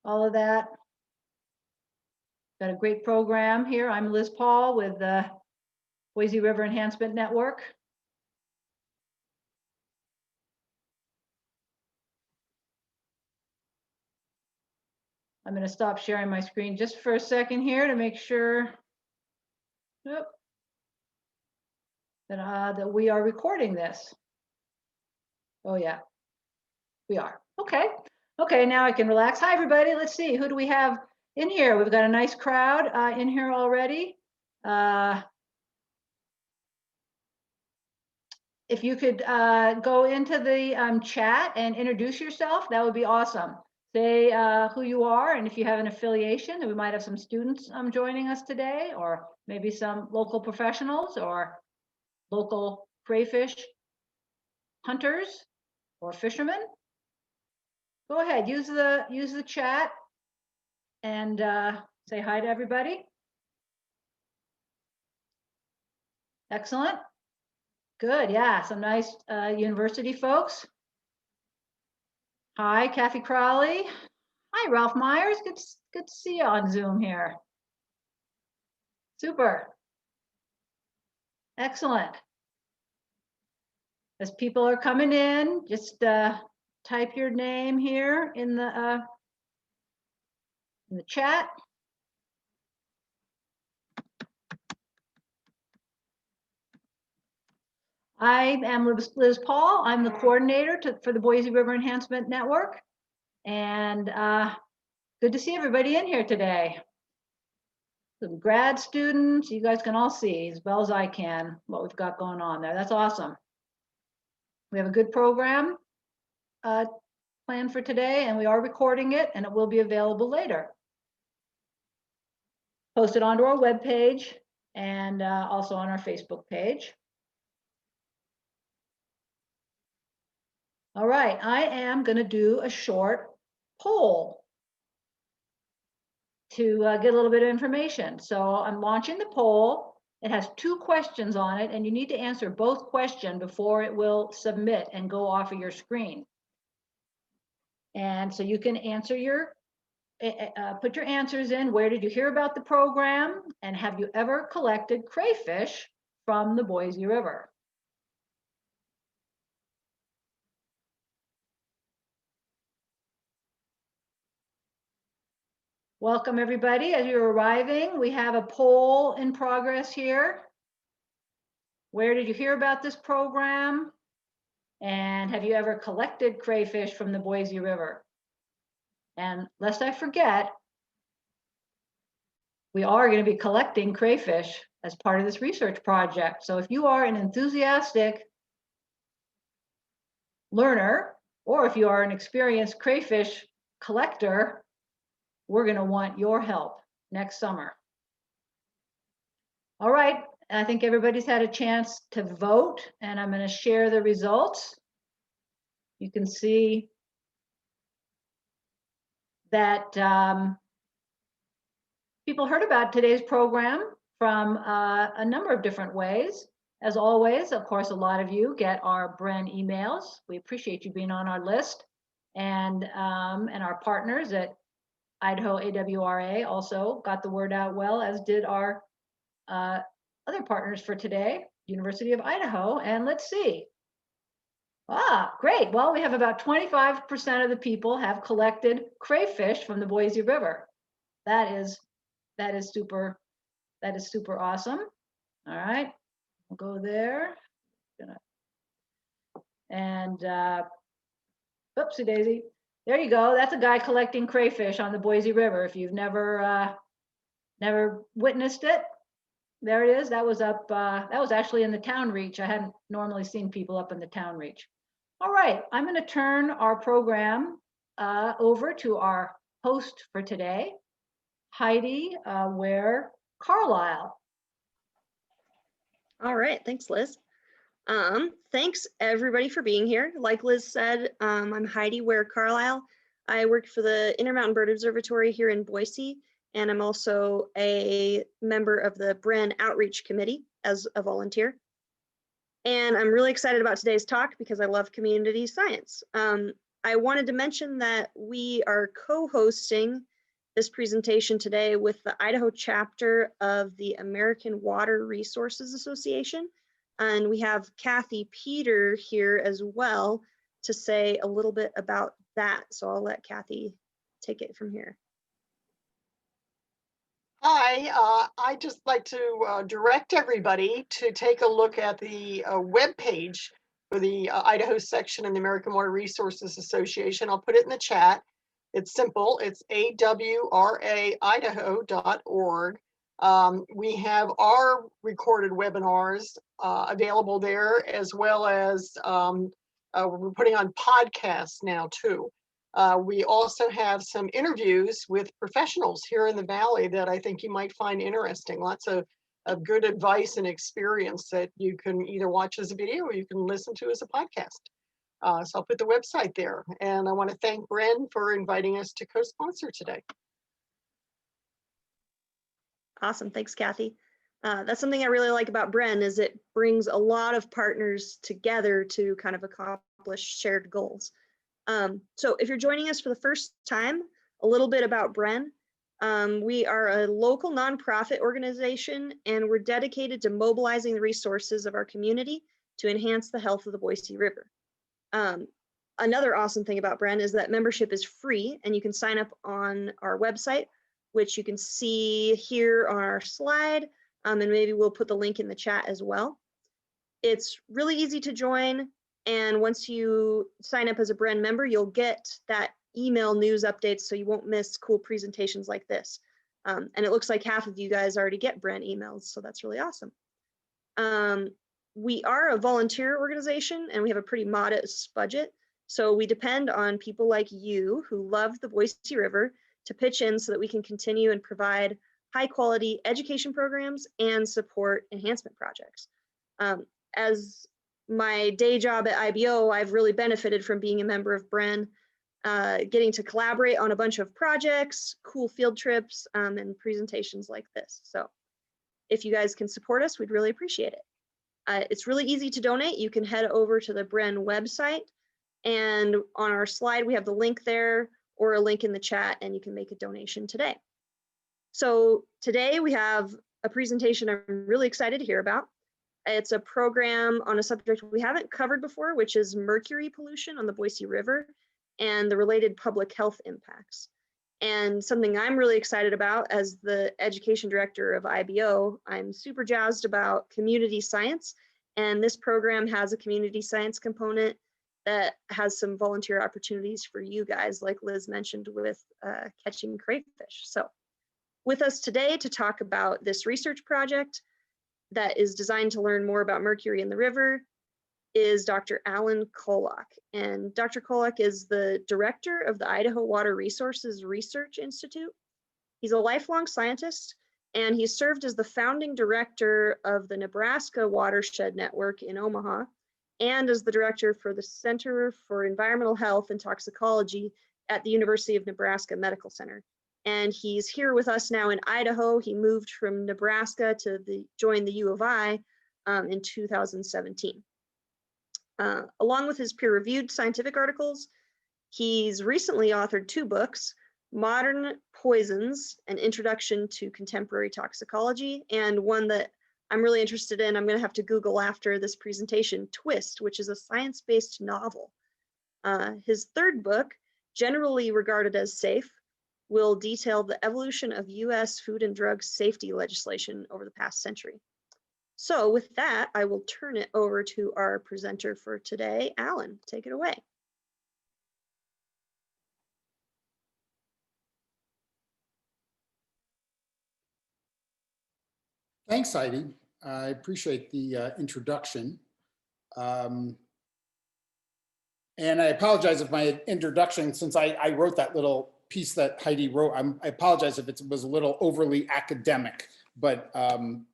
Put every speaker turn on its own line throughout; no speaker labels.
all of that. Got a great program here. I'm Liz Paul with the Boise River Enhancement Network. I'm going to stop sharing my screen just for a second here to make sure that we are recording this. Oh yeah, we are. Okay. Okay, now I can relax. Hi everybody. Let's see, who do we have in here? We've got a nice crowd in here already. If you could go into the chat and introduce yourself, that would be awesome. Say who you are, and if you have an affiliation, we might have some students joining us today, or maybe some local professionals or local crayfish hunters or fishermen. Go ahead, use the chat and say hi to everybody. Excellent. Good, yeah, some nice university folks. Hi, Kathy Crowley. Hi, Ralph Myers. Good to see you on Zoom here. Super. Excellent. As people are coming in, just type your name here in the chat. I am Liz Paul. I'm the coordinator for the Boise River Enhancement Network. And good to see everybody in here today. Some grad students, you guys can all see as well as I can what we've got going on there. That's awesome. We have a good program planned for today, and we are recording it, and it will be available later. Posted onto our webpage and also on our Facebook page. All right, I am going to do a short poll to get a little bit of information. So I'm launching the poll. It has 2 questions on it, and you need to answer both questions before it will submit and go off of your screen. And so you can answer put your answers in. Where did you hear about the program? And have you ever collected crayfish from the Boise River? Welcome everybody. As you're arriving, we have a poll in progress here. Where did you hear about this program? And have you ever collected crayfish from the Boise River? And lest I forget, we are going to be collecting crayfish as part of this research project. So if you are an enthusiastic learner, or if you are an experienced crayfish collector, we're going to want your help next summer. All right, I think everybody's had a chance to vote, and I'm going to share the results. You can see that people heard about today's program from a number of different ways. As always, of course, a lot of you get our BREN emails. We appreciate you being on our list, and our partners at Idaho AWRA also got the word out well, as did our other partners for today, University of Idaho. And let's see. Great. Well, we have about 25% of the people have collected crayfish from the Boise River. That is super awesome. All right, we'll go there. And oopsie daisy. There you go. That's a guy collecting crayfish on the Boise River. If you've never witnessed it, there it is. That was up. That was actually in the town reach. I hadn't normally seen people up in the town reach. All right, I'm going to turn our program over to our host for today, Heidi Ware Carlisle.
All right, thanks, Liz. Thanks everybody for being here. Like Liz said, I'm Heidi Ware Carlisle. I work for the Intermountain Bird Observatory here in Boise, and I'm also a member of the BREN Outreach Committee as a volunteer. And I'm really excited about today's talk because I love community science. I wanted to mention that we are co-hosting this presentation today with the Idaho chapter of the American Water Resources Association. And we have Kathy Peter here as well to say a little bit about that. So I'll let Kathy take it from here.
Hi, I'd just like to direct everybody to take a look at the web page for the Idaho section in the American Water Resources Association. I'll put it in the chat. It's simple. It's awraidaho.org. We have our recorded webinars available there, as well as we're putting on podcasts now too. We also have some interviews with professionals here in the Valley that I think you might find interesting. Lots of good advice and experience that you can either watch as a video or you can listen to as a podcast. So I'll put the website there. And I want to thank BREN for inviting us to co-sponsor today.
Awesome, thanks, Kathy. That's something I really like about BREN is it brings a lot of partners together to kind of accomplish shared goals. So if you're joining us for the first time, a little bit about BREN. We are a local nonprofit organization, and we're dedicated to mobilizing the resources of our community to enhance the health of the Boise River. Another awesome thing about BREN is that membership is free, and you can sign up on our website, which you can see here on our slide, and maybe we'll put the link in the chat as well. It's really easy to join. And once you sign up as a BREN member, you'll get that email news updates so you won't miss cool presentations like this. And it looks like half of you guys already get BREN emails, so that's really awesome. We are a volunteer organization and we have a pretty modest budget. So we depend on people like you who love the Boise River to pitch in so that we can continue and provide high quality education programs and support enhancement projects. As my day job at IBO, I've really benefited from being a member of BREN, getting to collaborate on a bunch of projects, cool field trips, and presentations like this. So if you guys can support us, we'd really appreciate it. It's really easy to donate. You can head over to the BREN website, and on our slide, we have the link there or a link in the chat, and you can make a donation today. So today we have a presentation I'm really excited to hear about. It's a program on a subject we haven't covered before, which is mercury pollution on the Boise River and the related public health impacts. And something I'm really excited about as the education director of IBO, I'm super jazzed about community science. And this program has a community science component that has some volunteer opportunities for you guys, like Liz mentioned with catching crayfish. So with us today to talk about this research project that is designed to learn more about mercury in the river is Dr. Alan Kolok. And Dr. Kolok is the director of the Idaho Water Resources Research Institute. He's a lifelong scientist, and he served as the founding director of the Nebraska Watershed Network in Omaha, and as the director for the Center for Environmental Health and Toxicology at the University of Nebraska Medical Center. And he's here with us now in Idaho. He moved from Nebraska to join the U of I in 2017. Along with his peer-reviewed scientific articles, he's recently authored 2 books, Modern Poisons, An Introduction to Contemporary Toxicology, and one that I'm really interested in, I'm gonna have to Google after this presentation, Twist, which is a science-based novel. His 3rd book, generally regarded as safe, will detail the evolution of US food and drug safety legislation over the past century. So with that, I will turn it over to our presenter for today, Alan. Take it away.
Thanks, Heidi. I appreciate the introduction. And I apologize if my introduction, since I wrote that little piece that Heidi wrote, I apologize if it was a little overly academic, but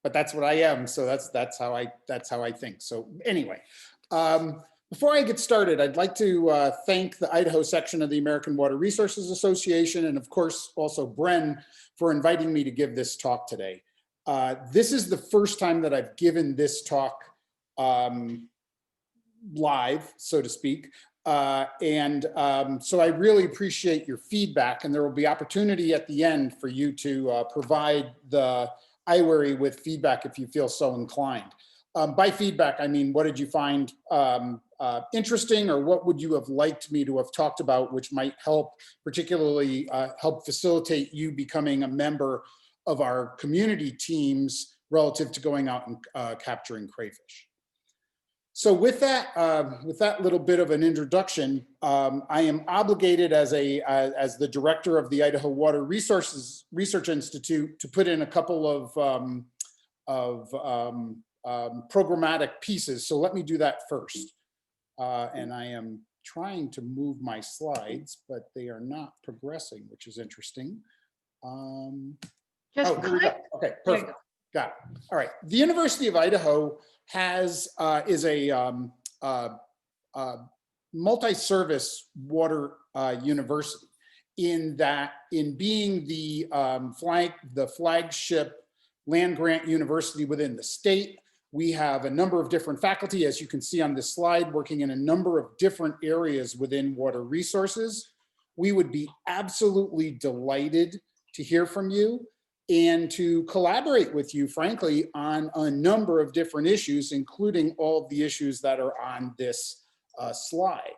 that's what I am. So that's how I think. So anyway, before I get started, I'd like to thank the Idaho section of the American Water Resources Association, and of course also BREN, for inviting me to give this talk today. This is the first time that I've given this talk live, so to speak. So I really appreciate your feedback, and there will be opportunity at the end for you to provide the IWARY with feedback if you feel so inclined. By feedback, I mean, what did you find interesting, or what would you have liked me to have talked about, which might help, particularly help facilitate you becoming a member of our community teams relative to going out and capturing crayfish. So with that little bit of an introduction, I am obligated as the director of the Idaho Water Resources Research Institute to put in a couple of programmatic pieces. So let me do that first. And I am trying to move my slides, but they are not progressing, which is interesting.
Just
oh, here we go.
click.
Okay, perfect. Got it. All right. The University of Idaho is a multi-service water university, in being the flagship land grant university within the state. We have a number of different faculty, as you can see on this slide, working in a number of different areas within water resources. We would be absolutely delighted to hear from you and to collaborate with you, frankly, on a number of different issues, including all of the issues that are on this slide.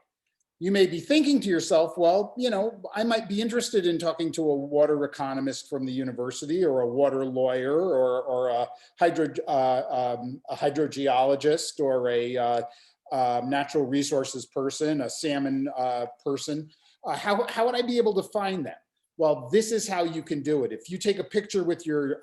You may be thinking to yourself, well, you know, I might be interested in talking to a water economist from the university, or a water lawyer, or a hydrogeologist, or a natural resources person, a salmon person. How would I be able to find them? Well, this is how you can do it. If you take a picture with your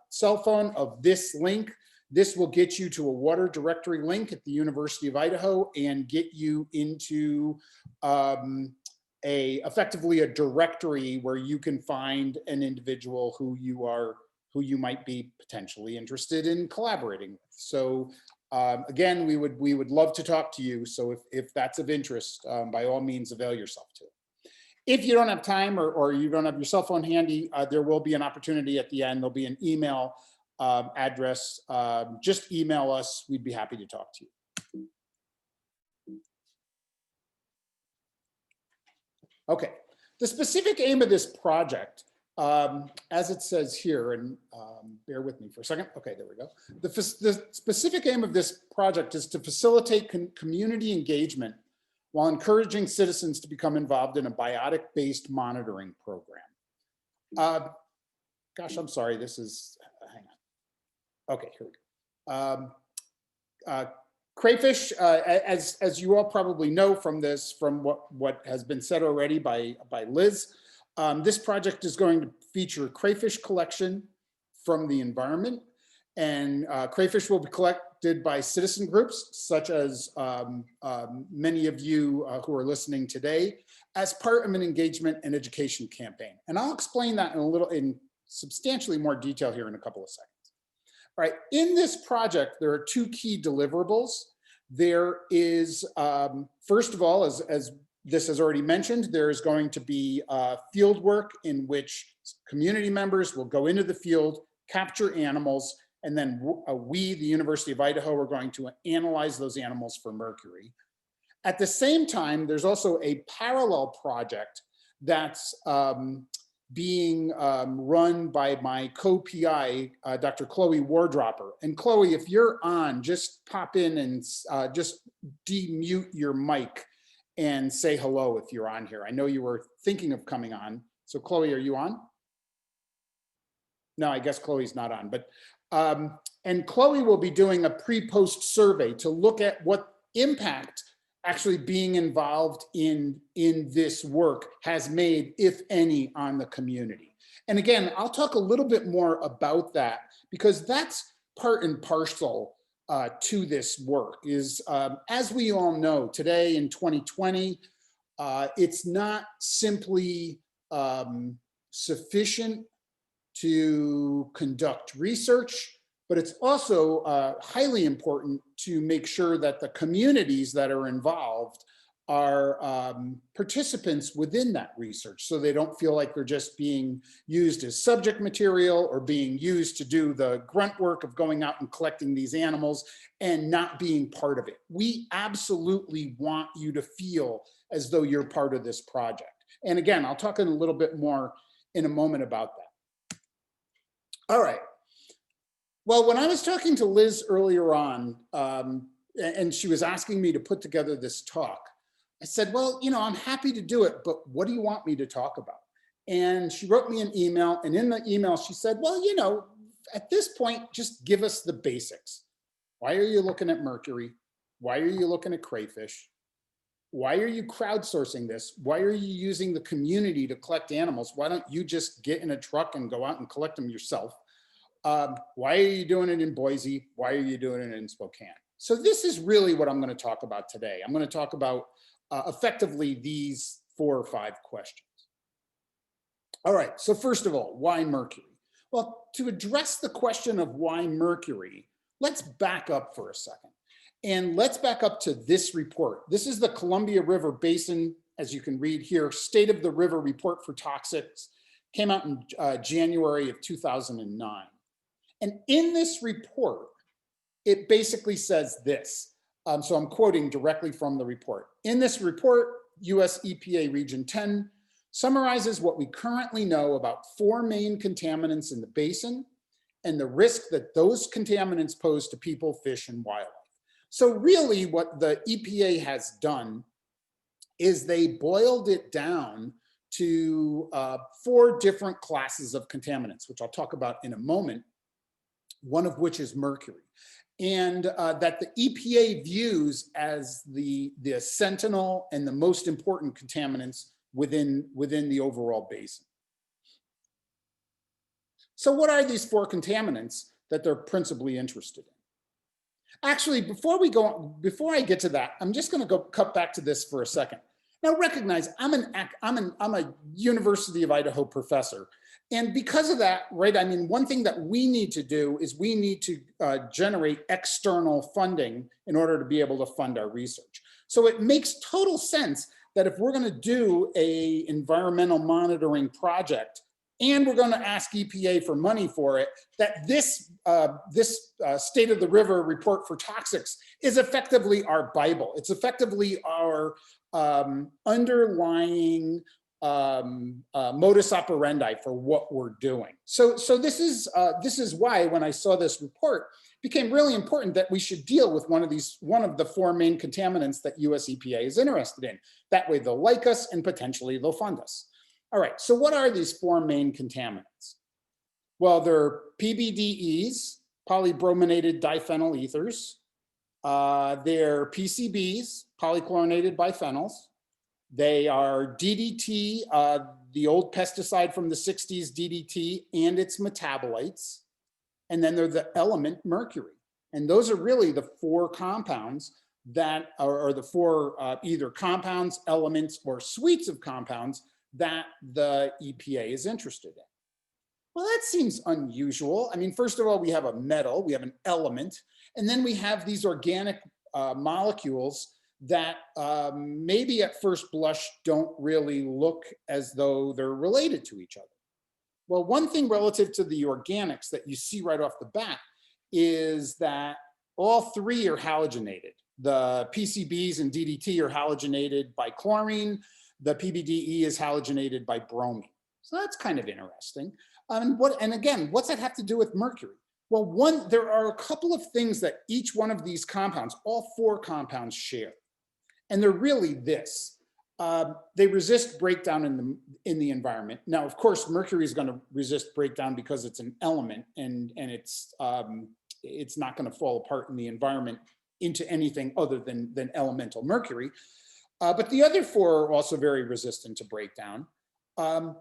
cell phone of this link, this will get you to a water directory link at the University of Idaho and get you into effectively a directory where you can find an individual who you might be potentially interested in collaborating with. So again, we would love to talk to you. So if that's of interest, by all means, avail yourself to it. If you don't have time, or you don't have your cell phone handy, there will be an opportunity at the end. There'll be an email address. Just email us. We'd be happy to talk to you. Okay, the specific aim of this project, as it says here, and bear with me for a second. Okay, there we go. The specific aim of this project is to facilitate community engagement while encouraging citizens to become involved in a biotic-based monitoring program. Gosh, I'm sorry, this is, hang on. Okay, here we go. Crayfish, as you all probably know from what has been said already by Liz, this project is going to feature crayfish collection from the environment, and crayfish will be collected by citizen groups, such as many of you who are listening today, as part of an engagement and education campaign. And I'll explain that in substantially more detail here in a couple of seconds. All right, in this project, there are two key deliverables. There is, first of all, as this has already mentioned, there is going to be field work in which community members will go into the field, capture animals, and then we, the University of Idaho, are going to analyze those animals for mercury. At the same time, there's also a parallel project that's being run by my co-PI, Dr. Chloe Wardropper. And Chloe, if you're on, just pop in and just demute your mic and say hello if you're on here. I know you were thinking of coming on. So Chloe, are you on? No, I guess Chloe's not on, but and Chloe will be doing a pre-post survey to look at what impact actually being involved in this work has made, if any, on the community. And again, I'll talk a little bit more about that, because that's part and parcel to this work. Is as we all know, today in 2020, it's not simply sufficient to conduct research, but it's also highly important to make sure that the communities that are involved are participants within that research, so they don't feel like they're just being used as subject material or being used to do the grunt work of going out and collecting these animals and not being part of it. We absolutely want you to feel as though you're part of this project. And again, I'll talk in a little bit more in a moment about that. All right. Well, when I was talking to Liz earlier on, and she was asking me to put together this talk, I said, well, you know, I'm happy to do it, but what do you want me to talk about? And she wrote me an email, and in the email she said, well, you know, at this point, just give us the basics. Why are you looking at Mercury? Why are you looking at crayfish? Why are you crowdsourcing this? Why are you using the community to collect animals? Why don't you just get in a truck and go out and collect them yourself? Why are you doing it in Boise? Why are you doing it in Spokane? So this is really what I'm going to talk about today. I'm going to talk about effectively these 4 or 5 questions. All right, so first of all, why Mercury? Well, to address the question of why Mercury, let's back up for a second. And let's back up to this report. This is the Columbia River Basin, as you can read here, State of the River Report for Toxics, came out in January of 2009. And in this report, it basically says this. So I'm quoting directly from the report. In this report, US EPA Region 10 summarizes what we currently know about 4 main contaminants in the basin and the risk that those contaminants pose to people, fish, and wildlife. So really what the EPA has done is they boiled it down to 4 different classes of contaminants, which I'll talk about in a moment, one of which is mercury. And that the EPA views as the sentinel and the most important contaminants within the overall basin. So what are these 4 contaminants that they're principally interested in? Actually, before I get to that, I'm just going to cut back to this for a second. Now recognize I'm a University of Idaho professor. And because of that, right, I mean, one thing that we need to do is we need to generate external funding in order to be able to fund our research. So it makes total sense that if we're going to do an environmental monitoring project and we're going to ask EPA for money for it, that this State of the River Report for Toxics is effectively our Bible. It's effectively our underlying modus operandi for what we're doing. So this is why when I saw this report, it became really important that we should deal with one of the 4 main contaminants that US EPA is interested in. That way they'll like us and potentially they'll fund us. All right, so what are these 4 main contaminants? Well, they're PBDEs, polybrominated diphenyl ethers. They're PCBs, polychlorinated biphenyls. They are DDT, the old pesticide from the 60s, DDT, and its metabolites. And then they're the element mercury. And those are really the 4 compounds that are the 4 either compounds, elements, or suites of compounds that the EPA is interested in. Well, that seems unusual. I mean, first of all, we have a metal, we have an element, and then we have these organic molecules that maybe at first blush don't really look as though they're related to each other. Well, one thing relative to the organics that you see right off the bat is that all 3 are halogenated. The PCBs and DDT are halogenated by chlorine. The PBDE is halogenated by bromine. So that's kind of interesting. And again, what's that have to do with mercury? Well, there are a couple of things that each one of these compounds, all 4 compounds, share. And they're really this. They resist breakdown in the environment. Now, of course, mercury is going to resist breakdown because it's an element and it's not going to fall apart in the environment into anything other than elemental mercury. But the other 4 are also very resistant to breakdown.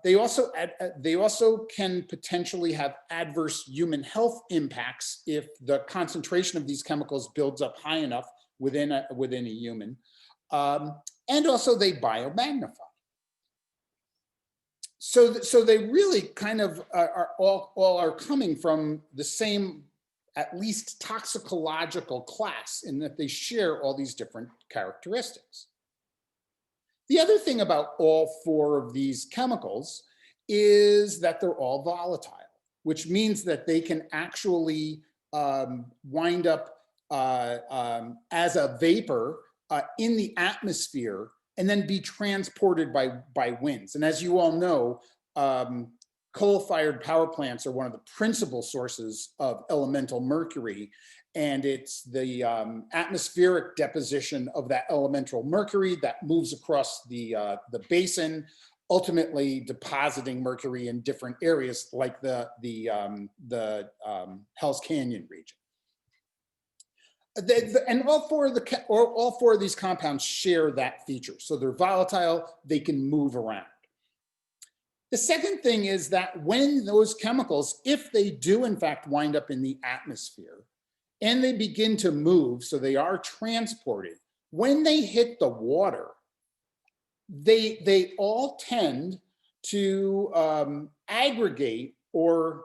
They also can potentially have adverse human health impacts if the concentration of these chemicals builds up high enough within a human. And also they biomagnify. So they really kind of are coming from the same, at least toxicological class, in that they share all these different characteristics. The other thing about all four of these chemicals is that they're all volatile, which means that they can actually wind up as a vapor in the atmosphere and then be transported by winds. And as you all know, coal-fired power plants are one of the principal sources of elemental mercury, and it's the atmospheric deposition of that elemental mercury that moves across the basin, ultimately depositing mercury in different areas like the Hell's Canyon region. And all four of these compounds share that feature. So they're volatile, they can move around. The second thing is that when those chemicals, if they do in fact wind up in the atmosphere and they begin to move, so they are transported, when they hit the water, they all tend to aggregate or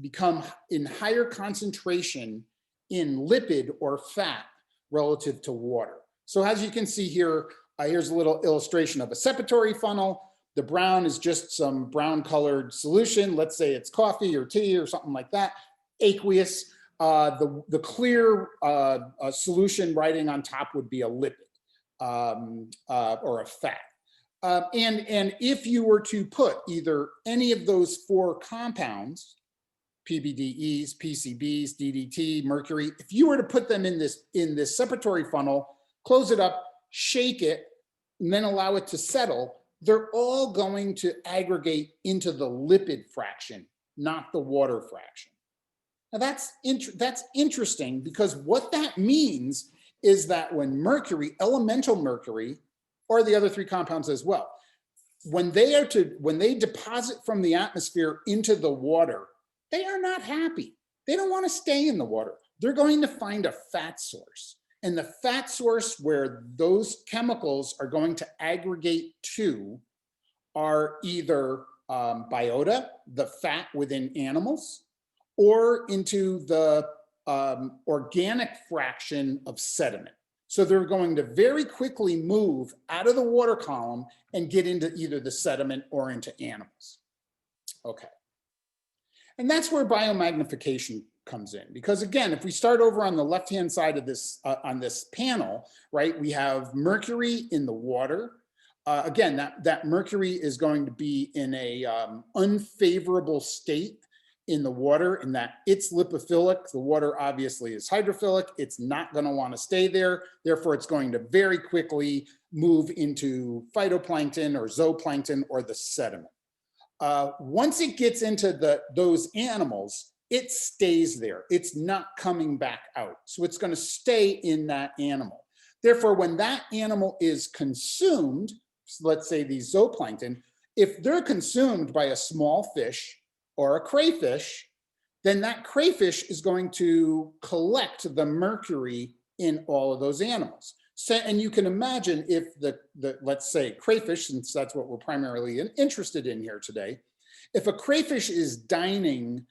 become in higher concentration in lipid or fat relative to water. So as you can see here, here's a little illustration of a separatory funnel. The brown is just some brown colored solution. Let's say it's coffee or tea or something like that, aqueous. The clear solution riding on top would be a lipid or a fat. And if you were to put either any of those four compounds, PBDEs, PCBs, DDT, mercury, if you were to put them in this separatory funnel, close it up, shake it, and then allow it to settle, they're all going to aggregate into the lipid fraction, not the water fraction. Now that's interesting, because what that means is that when mercury, elemental mercury, or the other three compounds as well, when they deposit from the atmosphere into the water, they are not happy. They don't want to stay in the water. They're going to find a fat source. And the fat source where those chemicals are going to aggregate to are either biota, the fat within animals, or into the organic fraction of sediment. So they're going to very quickly move out of the water column and get into either the sediment or into animals. Okay. And that's where biomagnification comes in, because again, if we start over on the left-hand side of this, on this panel, right, we have mercury in the water. Again, that mercury is going to be in a unfavorable state in the water, in that it's lipophilic. The water obviously is hydrophilic. It's not going to want to stay there. Therefore, it's going to very quickly move into phytoplankton or zooplankton or the sediment. Once it gets into those animals, it stays there. It's not coming back out. So it's going to stay in that animal. Therefore, when that animal is consumed, let's say these zooplankton, if they're consumed by a small fish or a crayfish, then that crayfish is going to collect the mercury in all of those animals. So, and you can imagine if let's say crayfish, since that's what we're primarily interested in here today, if a crayfish is dining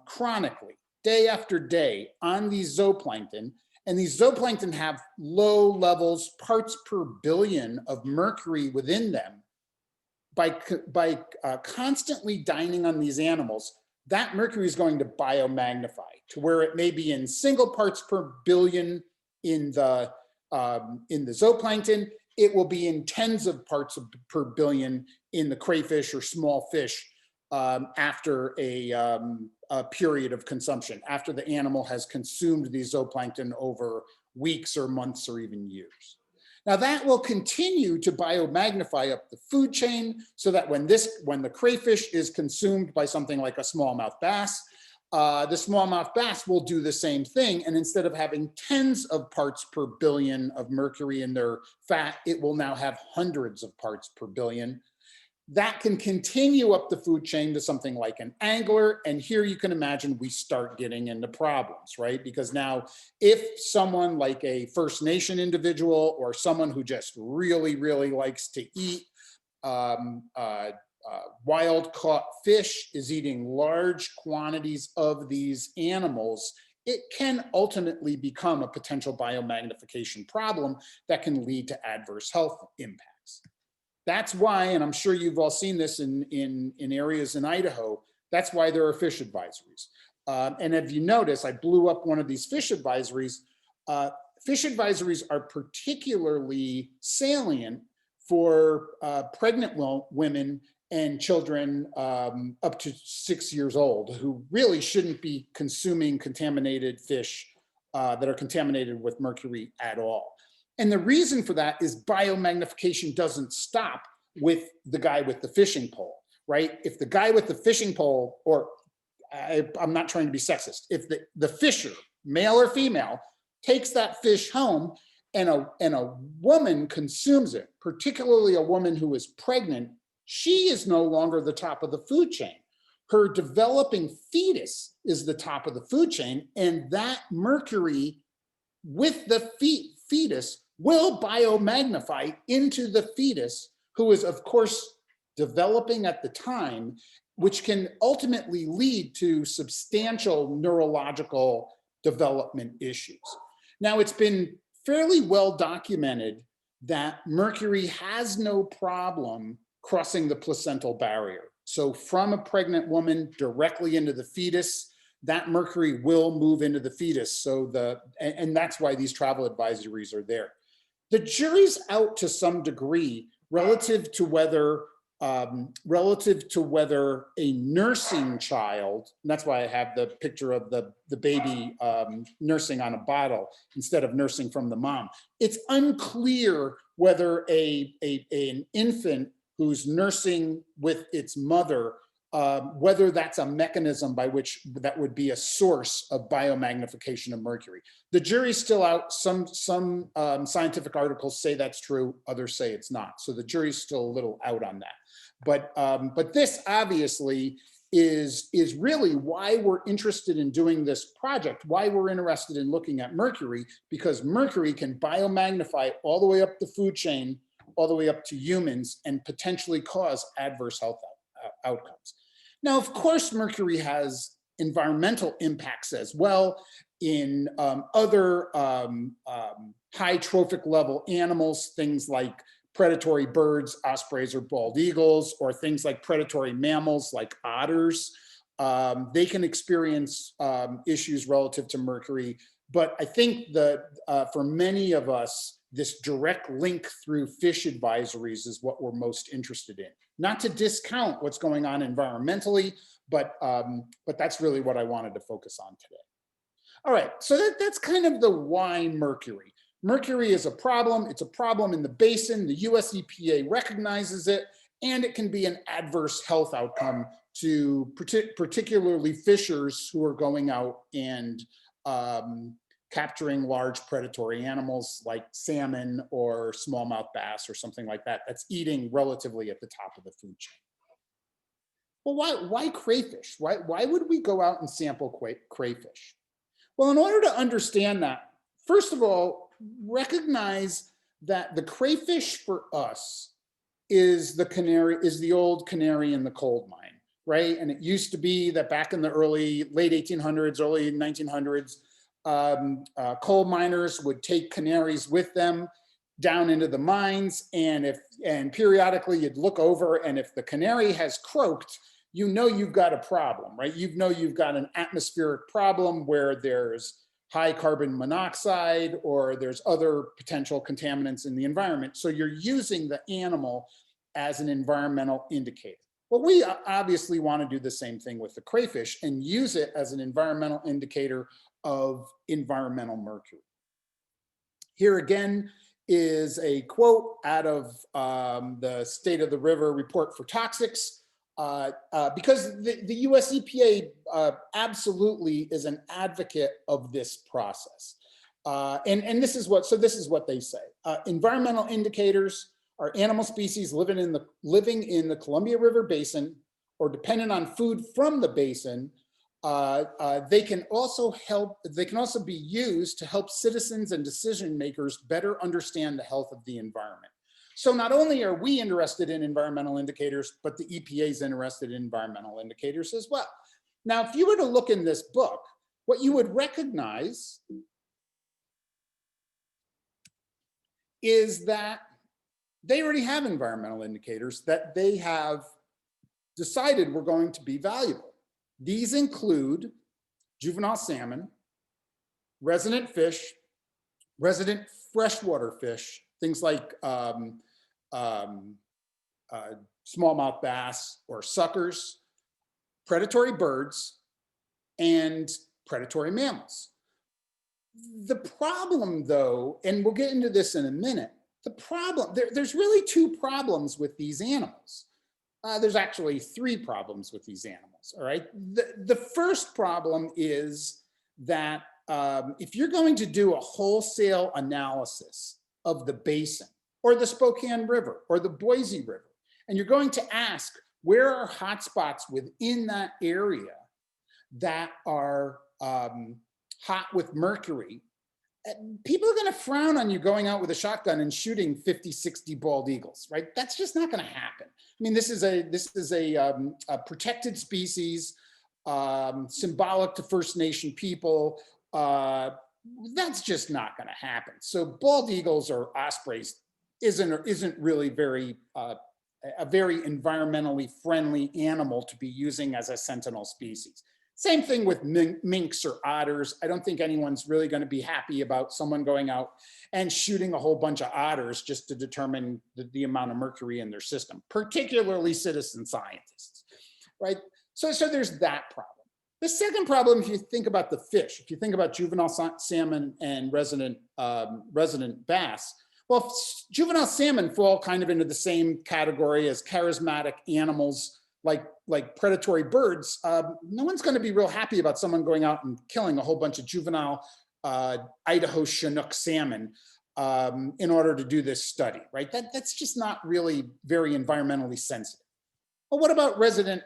chronically, day after day, on these zooplankton, and these zooplankton have low levels, parts per billion of mercury within them, by constantly dining on these animals, that mercury is going to biomagnify to where it may be in single parts per billion in the zooplankton. It will be in tens of parts per billion in the crayfish or small fish after a period of consumption, after the animal has consumed these zooplankton over weeks or months or even years. Now that will continue to biomagnify up the food chain, so that when the crayfish is consumed by something like a smallmouth bass, the smallmouth bass will do the same thing. And instead of having tens of parts per billion of mercury in their fat, it will now have hundreds of parts per billion. That can continue up the food chain to something like an angler. And here you can imagine we start getting into problems, right? Because now if someone like a First Nation individual or someone who just really, really likes to eat wild caught fish is eating large quantities of these animals it can ultimately become a potential biomagnification problem that can lead to adverse health impacts. That's why, and I'm sure you've all seen this in areas in Idaho, that's why there are fish advisories. And if you notice, I blew up one of these fish advisories. Fish advisories are particularly salient for pregnant women and children up to 6 years old who really shouldn't be consuming contaminated fish that are contaminated with mercury at all. And the reason for that is biomagnification doesn't stop with the guy with the fishing pole, right? If the guy with the fishing pole, or I'm not trying to be sexist, if the fisher, male or female, takes that fish home and a woman consumes it, particularly a woman who is pregnant, she is no longer the top of the food chain. Her developing fetus is the top of the food chain, and that mercury with the fetus will biomagnify into the fetus, who is, of course, developing at the time, which can ultimately lead to substantial neurological development issues. Now, it's been fairly well documented that mercury has no problem crossing the placental barrier. So from a pregnant woman directly into the fetus, that mercury will move into the fetus. So and that's why these travel advisories are there. The jury's out to some degree relative to whether a nursing child, and that's why I have the picture of the baby nursing on a bottle instead of nursing from the mom. It's unclear whether an infant who's nursing with its mother, whether that's a mechanism by which that would be a source of biomagnification of mercury. The jury's still out. Some scientific articles say that's true, others say it's not. So the jury's still a little out on that. But this obviously is really why we're interested in doing this project, why we're interested in looking at mercury, because mercury can biomagnify all the way up the food chain, all the way up to humans, and potentially cause adverse health outcomes. Now, of course, mercury has environmental impacts as well in other high trophic level animals, things like predatory birds, ospreys, or bald eagles, or things like predatory mammals like otters. They can experience issues relative to mercury. But I think that for many of us, this direct link through fish advisories is what we're most interested in. Not to discount what's going on environmentally, but that's really what I wanted to focus on today. All right, so that's kind of the why mercury. Mercury is a problem. It's a problem in the basin. The US EPA recognizes it, and it can be an adverse health outcome to particularly fishers who are going out and capturing large predatory animals like salmon or smallmouth bass or something like that, that's eating relatively at the top of the food chain. Well, why crayfish? Why would we go out and sample crayfish? Well, in order to understand that, first of all, recognize that the crayfish for us is the old canary in the coal mine, right? And it used to be that back in the late 1800s, early 1900s, coal miners would take canaries with them down into the mines, and periodically you'd look over, and if the canary has croaked, you know you've got a problem, right? You know you've got an atmospheric problem where there's high carbon monoxide or there's other potential contaminants in the environment. So you're using the animal as an environmental indicator. Well, we obviously want to do the same thing with the crayfish and use it as an environmental indicator of environmental mercury. Here again is a quote out of the State of the River Report for Toxics, because the US EPA absolutely is an advocate of this process. And this is what they say. Environmental indicators are animal species living in the Columbia River Basin or dependent on food from the basin. They can also be used to help citizens and decision makers better understand the health of the environment. So not only are we interested in environmental indicators, but the EPA is interested in environmental indicators as well. Now, if you were to look in this book, what you would recognize is that they already have environmental indicators that they have decided were going to be valuable. These include juvenile salmon, resident fish, resident freshwater fish, things like smallmouth bass or suckers, predatory birds, and predatory mammals. The problem, though, and we'll get into this in a minute, the problem, there's really two problems with these animals. There's actually three problems with these animals, all right? The first problem is that if you're going to do a wholesale analysis of the basin or the Spokane River or the Boise River, and you're going to ask where are hotspots within that area that are hot with mercury, people are going to frown on you going out with a shotgun and shooting 50, 60 bald eagles, right? That's just not going to happen. I mean, this is a protected species, symbolic to First Nation people. That's just not going to happen. So bald eagles or ospreys isn't really a very environmentally friendly animal to be using as a sentinel species. Same thing with minks or otters. I don't think anyone's really going to be happy about someone going out and shooting a whole bunch of otters just to determine the amount of mercury in their system, particularly citizen scientists, right? So there's that problem. The second problem, if you think about the fish, if you think about juvenile salmon and resident bass, well, juvenile salmon fall kind of into the same category as charismatic animals like predatory birds. No one's going to be real happy about someone going out and killing a whole bunch of juvenile Idaho Chinook salmon in order to do this study, right? That's just not really very environmentally sensitive. Well, what about resident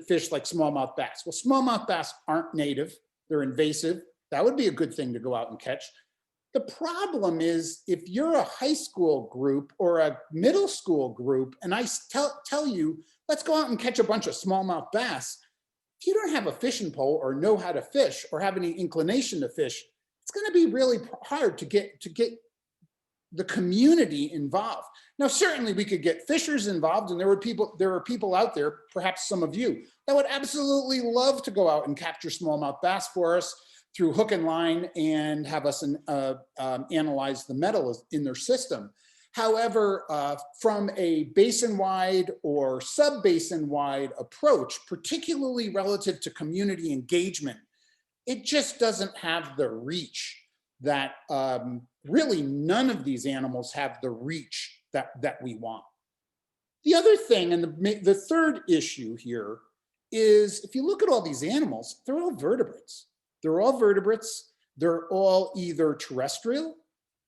fish like smallmouth bass? Well, smallmouth bass aren't native, they're invasive. That would be a good thing to go out and catch. The problem is if you're a high school group or a middle school group and I tell you, let's go out and catch a bunch of smallmouth bass, if you don't have a fishing pole or know how to fish or have any inclination to fish, it's going to be really hard to get the community involved. Now, certainly we could get fishers involved, and there are people out there, perhaps some of you, that would absolutely love to go out and capture smallmouth bass for us through hook and line and have us analyze the metal in their system. However, from a basin-wide or sub-basin-wide approach, particularly relative to community engagement, it just doesn't have the reach that really none of these animals have the reach that we want. The other thing, and the third issue here, is if you look at all these animals, they're all vertebrates. They're all vertebrates. They're all either terrestrial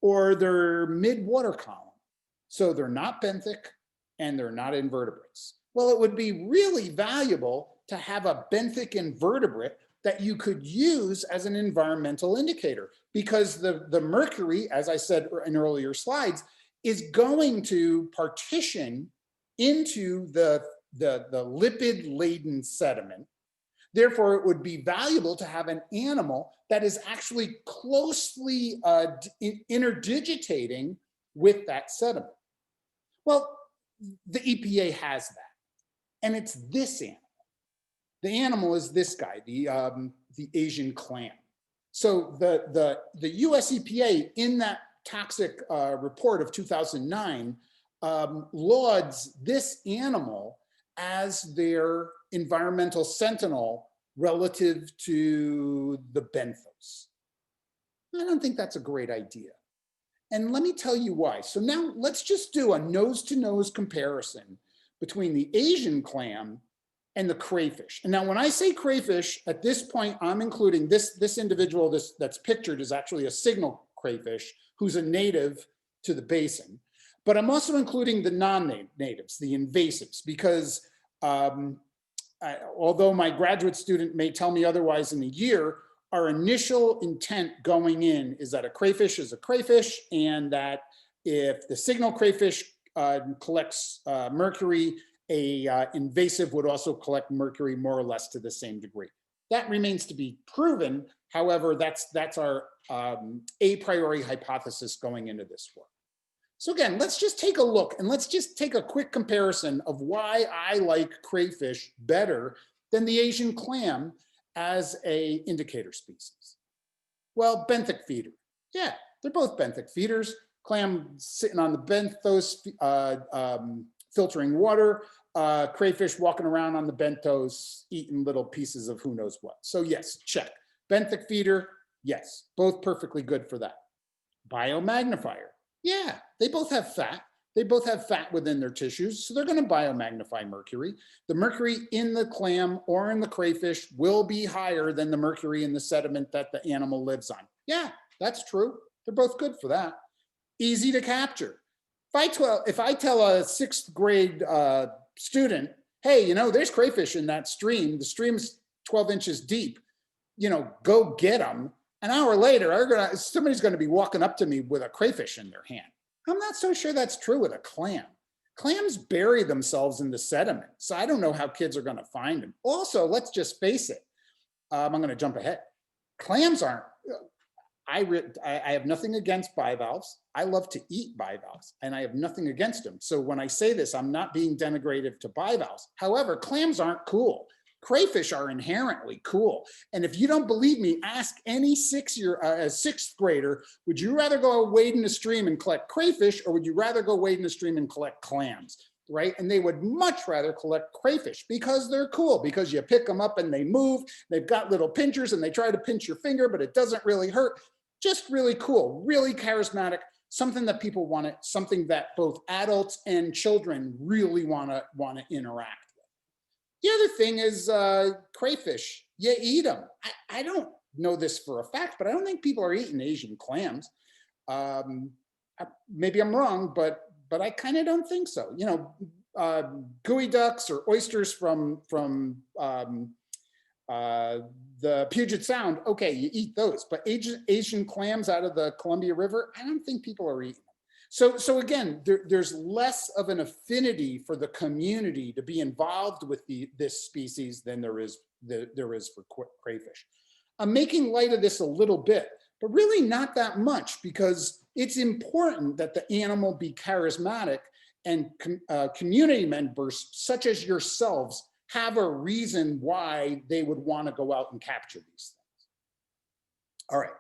or they're mid-water column. So they're not benthic and they're not invertebrates. Well, it would be really valuable to have a benthic invertebrate that you could use as an environmental indicator, because the mercury, as I said in earlier slides, is going to partition into the lipid-laden sediment. Therefore, it would be valuable to have an animal that is actually closely interdigitating with that sediment. Well, the EPA has that, and it's this animal. The animal is this guy, the Asian clam. So the US EPA in that toxic report of 2009 lauds this animal as their environmental sentinel relative to the benthos. I don't think that's a great idea. And let me tell you why. So now let's just do a nose-to-nose comparison between the Asian clam and the crayfish. And now when I say crayfish, at this point, I'm including this individual that's pictured is actually a signal crayfish who's a native to the basin. But I'm also including the non-natives, the invasives, because although my graduate student may tell me otherwise in a year, our initial intent going in is that a crayfish is a crayfish, and that if the signal crayfish collects mercury, a invasive would also collect mercury more or less to the same degree. That remains to be proven, However, that's our a priori hypothesis going into this work. So again, let's just take a look and let's just take a quick comparison of why I like crayfish better than the Asian clam as a indicator species. Well, benthic feeder. Yeah, they're both benthic feeders. Clam sitting on the benthos, filtering water. Crayfish walking around on the benthos, eating little pieces of who knows what. So yes, check. Benthic feeder, yes, both perfectly good for that. Biomagnifier. Yeah, they both have fat. They both have fat within their tissues, so they're going to biomagnify mercury. The mercury in the clam or in the crayfish will be higher than the mercury in the sediment that the animal lives on. Yeah, that's true. They're both good for that. Easy to capture. If I tell a 6th grade student, hey, you know, there's crayfish in that stream. The stream's 12 inches deep. You know, go get them. An hour later, somebody's going to be walking up to me with a crayfish in their hand. I'm not so sure that's true with a clam. Clams bury themselves in the sediment, so I don't know how kids are going to find them. Also, let's just face it. I'm going to jump ahead. Clams aren't. I have nothing against bivalves. I love to eat bivalves, and I have nothing against them. So when I say this, I'm not being denigrative to bivalves. However, clams aren't cool. Crayfish are inherently cool. And if you don't believe me, ask any 6th grader, would you rather go wade in a stream and collect crayfish, or would you rather go wade in a stream and collect clams, right? And they would much rather collect crayfish because they're cool, because you pick them up and they move, they've got little pinchers and they try to pinch your finger, but it doesn't really hurt. Just really cool, really charismatic, something that people want to, something that both adults and children really want to interact. The other thing is crayfish, you eat them. I don't know this for a fact, but I don't think people are eating Asian clams. Maybe I'm wrong, but I kind of don't think so. You know, gooey ducks or oysters from the Puget Sound, okay, you eat those, but Asian clams out of the Columbia River, I don't think people are eating them. So again, there's less of an affinity for the community to be involved with this species than there is for crayfish. I'm making light of this a little bit, but really not that much, because it's important that the animal be charismatic, and community members such as yourselves have a reason why they would want to go out and capture these things. All right.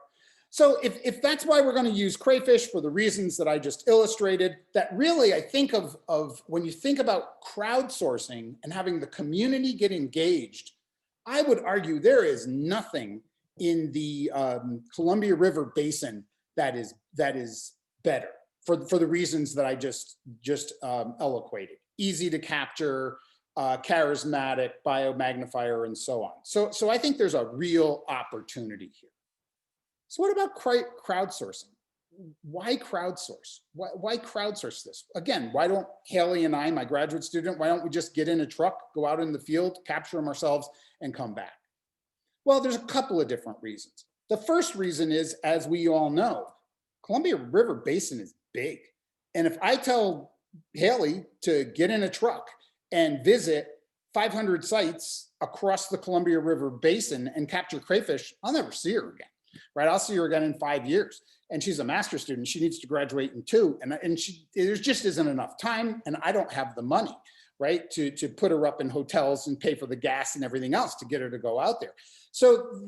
So if that's why we're going to use crayfish for the reasons that I just illustrated, that really I think of when you think about crowdsourcing and having the community get engaged, I would argue there is nothing in the Columbia River Basin that is better for the reasons that I just eloquated. Easy to capture, charismatic, biomagnifier, and so on. So I think there's a real opportunity here. So what about crowdsourcing? Why crowdsource? Why crowdsource this? Again, why don't Haley and I, my graduate student, why don't we just get in a truck, go out in the field, capture them ourselves, and come back? Well, there's a couple of different reasons. The first reason is, as we all know, Columbia River Basin is big. And if I tell Haley to get in a truck and visit 500 sites across the Columbia River Basin and capture crayfish, I'll never see her again. Right, I'll see her again in 5 years, and she's a master's student. She needs to graduate in 2, and there just isn't enough time, and I don't have the money, right, to put her up in hotels and pay for the gas and everything else to get her to go out there. So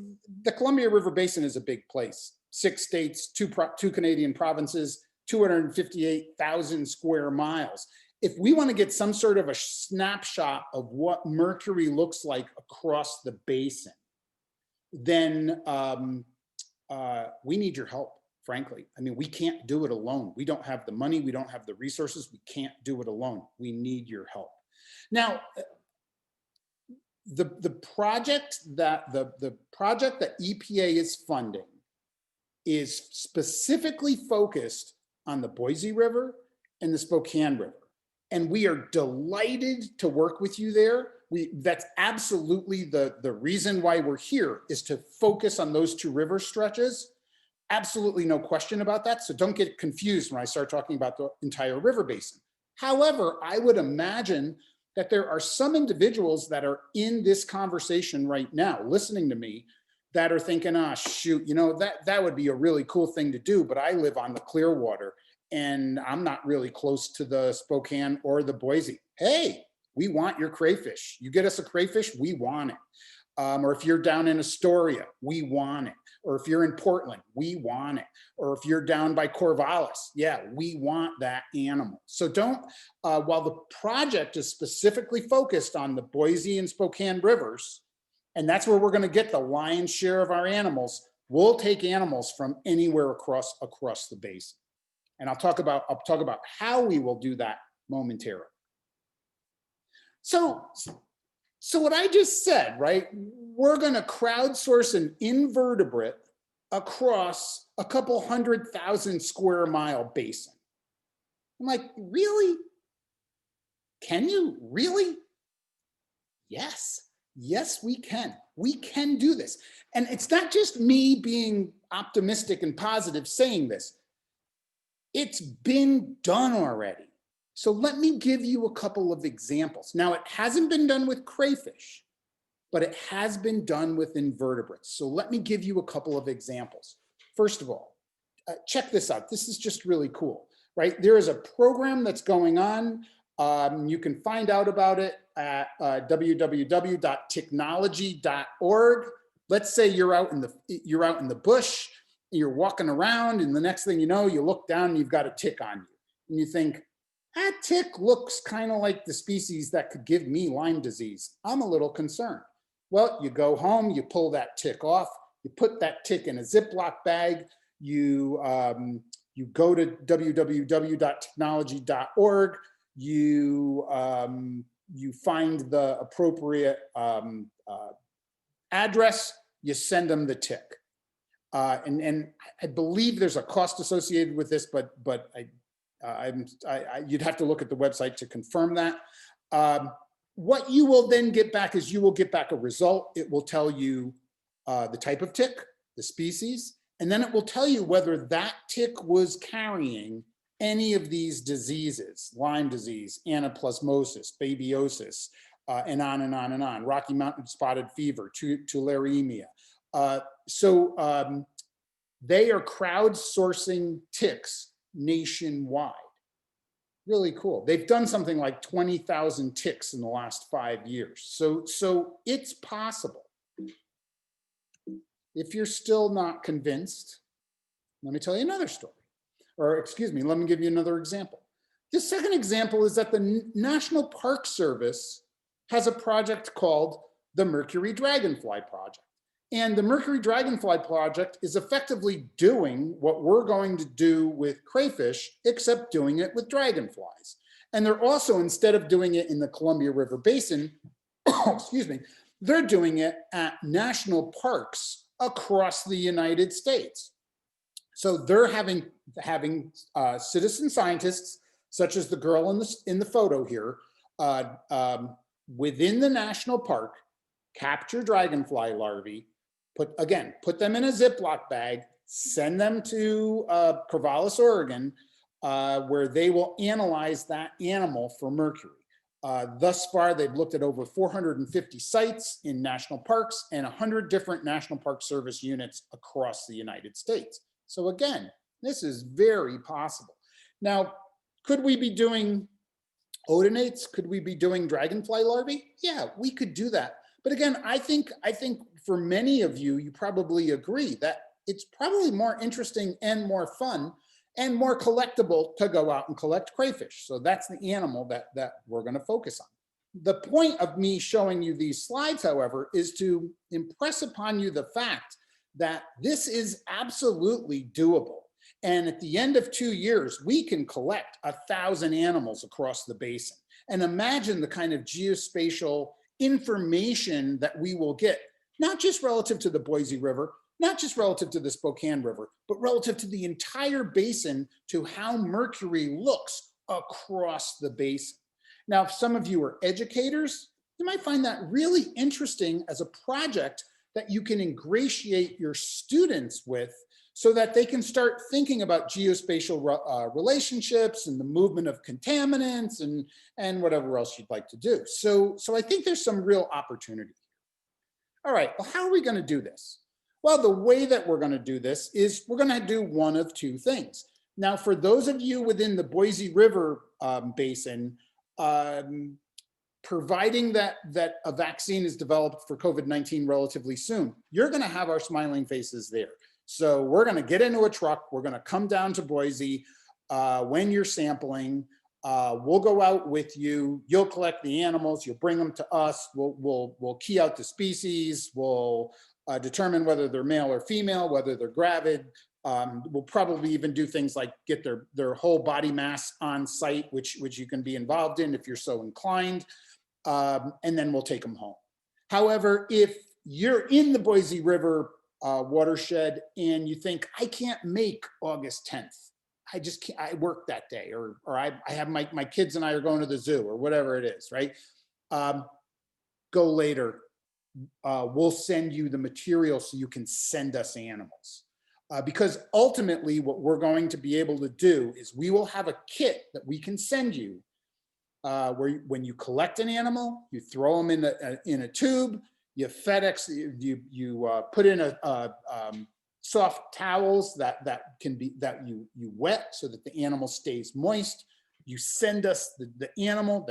the Columbia River Basin is a big place. 6 states, 2 Canadian provinces, 258,000 square miles. If we want to get some sort of a snapshot of what mercury looks like across the basin, then we need your help, frankly. I mean, we can't do it alone. We don't have the money. We don't have the resources. We can't do it alone. We need your help. Now, the project that EPA is funding is specifically focused on the Boise River and the Spokane River. And we are delighted to work with you there. That's absolutely the reason why we're here, is to focus on those 2 river stretches. Absolutely no question about that. So don't get confused when I start talking about the entire river basin. However, I would imagine that there are some individuals that are in this conversation right now, listening to me, that are thinking, ah, shoot, you know, that would be a really cool thing to do, but I live on the Clearwater and I'm not really close to the Spokane or the Boise. Hey, we want your crayfish. You get us a crayfish, we want it. Or if you're down in Astoria, we want it. Or if you're in Portland, we want it. Or if you're down by Corvallis, yeah, we want that animal. So don't, while the project is specifically focused on the Boise and Spokane rivers, and that's where we're going to get the lion's share of our animals, we'll take animals from anywhere across the basin. And I'll talk about how we will do that momentarily. So what I just said, right? We're going to crowdsource an invertebrate across a couple 100,000 square mile basin. I'm like, really? Can you really? Yes. Yes, we can. We can do this. And it's not just me being optimistic and positive saying this. It's been done already. So let me give you a couple of examples. Now, it hasn't been done with crayfish, but it has been done with invertebrates. So let me give you a couple of examples. First of all, check this out. This is just really cool, right? There is a program that's going on. You can find out about it at www.technology.org. Let's say you're out in the bush, you're walking around, and the next thing you know, you look down and you've got a tick on you. And you think, that tick looks kind of like the species that could give me Lyme disease. I'm a little concerned. Well, you go home, you pull that tick off, you put that tick in a Ziploc bag, you go to www.technology.org, you find the appropriate address, you send them the tick. And I believe there's a cost associated with this, but you'd have to look at the website to confirm that. What you will then get back is you will get back a result. It will tell you the type of tick, the species, and then it will tell you whether that tick was carrying any of these diseases: Lyme disease, anaplasmosis, babiosis, and on and on and on, Rocky Mountain spotted fever, tularemia. They are crowdsourcing ticks nationwide. Really cool. They've done something like 20,000 ticks in the last 5 years. So it's possible. If you're still not convinced, let me tell you another story. Or excuse me, let me give you another example. The second example is that the National Park Service has a project called the Mercury Dragonfly Project. And the Mercury Dragonfly Project is effectively doing what we're going to do with crayfish, except doing it with dragonflies. And they're also, instead of doing it in the Columbia River Basin, excuse me, they're doing it at national parks across the United States. So they're having citizen scientists, such as the girl in the photo here, within the national park, capture dragonfly larvae, put them in a Ziploc bag, send them to Corvallis, Oregon, where they will analyze that animal for mercury. Thus far, they've looked at over 450 sites in national parks and 100 different National Park Service units across the United States. So again, this is very possible. Now, could we be doing odonates? Could we be doing dragonfly larvae? Yeah, we could do that. But again, I think for many of you, you probably agree that it's probably more interesting and more fun and more collectible to go out and collect crayfish. So that's the animal that we're going to focus on. The point of me showing you these slides, however, is to impress upon you the fact that this is absolutely doable. And at the end of 2 years, we can collect 1,000 animals across the basin. And imagine the kind of geospatial information that we will get, not just relative to the Boise River, not just relative to the Spokane River, but relative to the entire basin, to how mercury looks across the basin. Now, if some of you are educators, you might find that really interesting as a project that you can ingratiate your students with, so that they can start thinking about geospatial relationships and the movement of contaminants and whatever else you'd like to do. So I think there's some real opportunity. All right, well, how are we going to do this? Well, the way that we're going to do this is we're going to do one of two things. Now, for those of you within the Boise River basin, providing that a vaccine is developed for COVID-19 relatively soon, you're going to have our smiling faces there. So we're going to get into a truck. We're going to come down to Boise when you're sampling. We'll go out with you. You'll collect the animals. You'll bring them to us. We'll key out the species. We'll determine whether they're male or female, whether they're gravid. We'll probably even do things like get their whole body mass on site, which you can be involved in if you're so inclined. And then we'll take them home. However, if you're in the Boise River watershed and you think, I can't make August 10th, I just can't, I work that day, or I have my kids and I are going to the zoo, or whatever it is, right? Go later. We'll send you the material so you can send us animals. Because ultimately what we're going to be able to do is we will have a kit that we can send you where when you collect an animal, you throw them in a tube, you FedEx, you put in a soft towels that you wet so that the animal stays moist. You send us the animal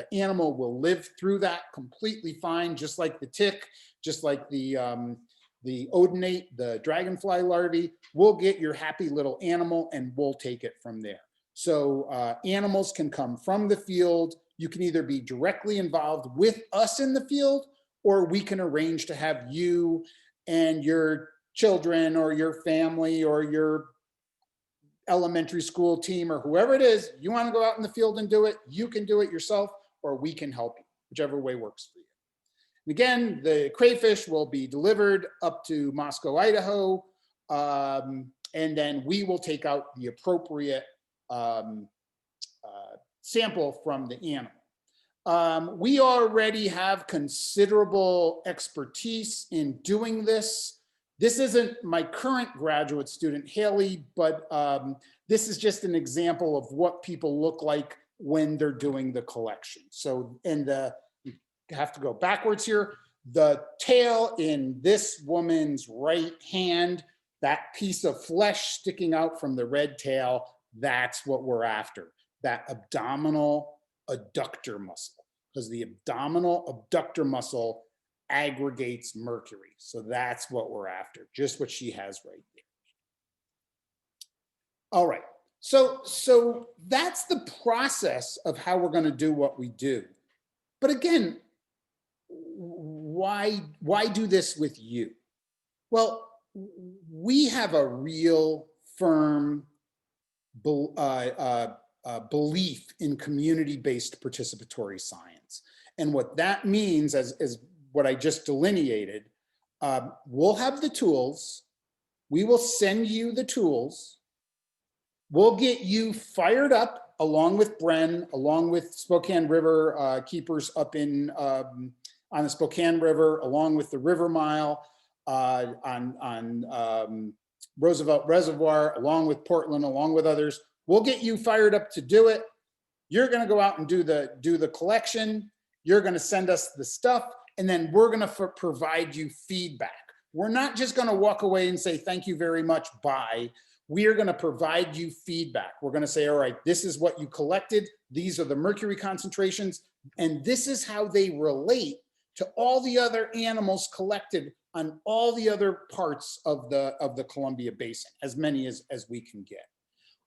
will live through that completely fine, just like the tick, just like the odonate, the dragonfly larvae. We'll get your happy little animal and we'll take it from there. So animals can come from the field. You can either be directly involved with us in the field, or we can arrange to have you and your children or your family or your elementary school team or whoever it is, you want to go out in the field and do it, you can do it yourself, or we can help you, whichever way works for you. And again, the crayfish will be delivered up to Moscow, Idaho, and then we will take out the appropriate sample from the animal. We already have considerable expertise in doing this. This isn't my current graduate student, Haley, but this is just an example of what people look like when they're doing the collection. So, and you have to go backwards here. The tail in this woman's right hand, that piece of flesh sticking out from the red tail, that's what we're after. That abdominal adductor muscle, because the abdominal abductor muscle aggregates mercury. So that's what we're after, just what she has right there. All right, so that's the process of how we're going to do what we do. But again, why do this with you? Well, we have a real firm belief in community-based participatory science. And what that means, as what I just delineated, we'll have the tools, we will send you the tools, we'll get you fired up along with BREN, along with Spokane River keepers up in on the Spokane River, along with the River Mile, on Roosevelt Reservoir, along with Portland, along with others. We'll get you fired up to do it. You're going to go out and do the collection. You're going to send us the stuff, and then we're going to provide you feedback. We're not just going to walk away and say, thank you very much, bye. We are going to provide you feedback. We're going to say, all right, this is what you collected. These are the mercury concentrations, and this is how they relate to all the other animals collected on all the other parts of the Columbia Basin, as many as we can get.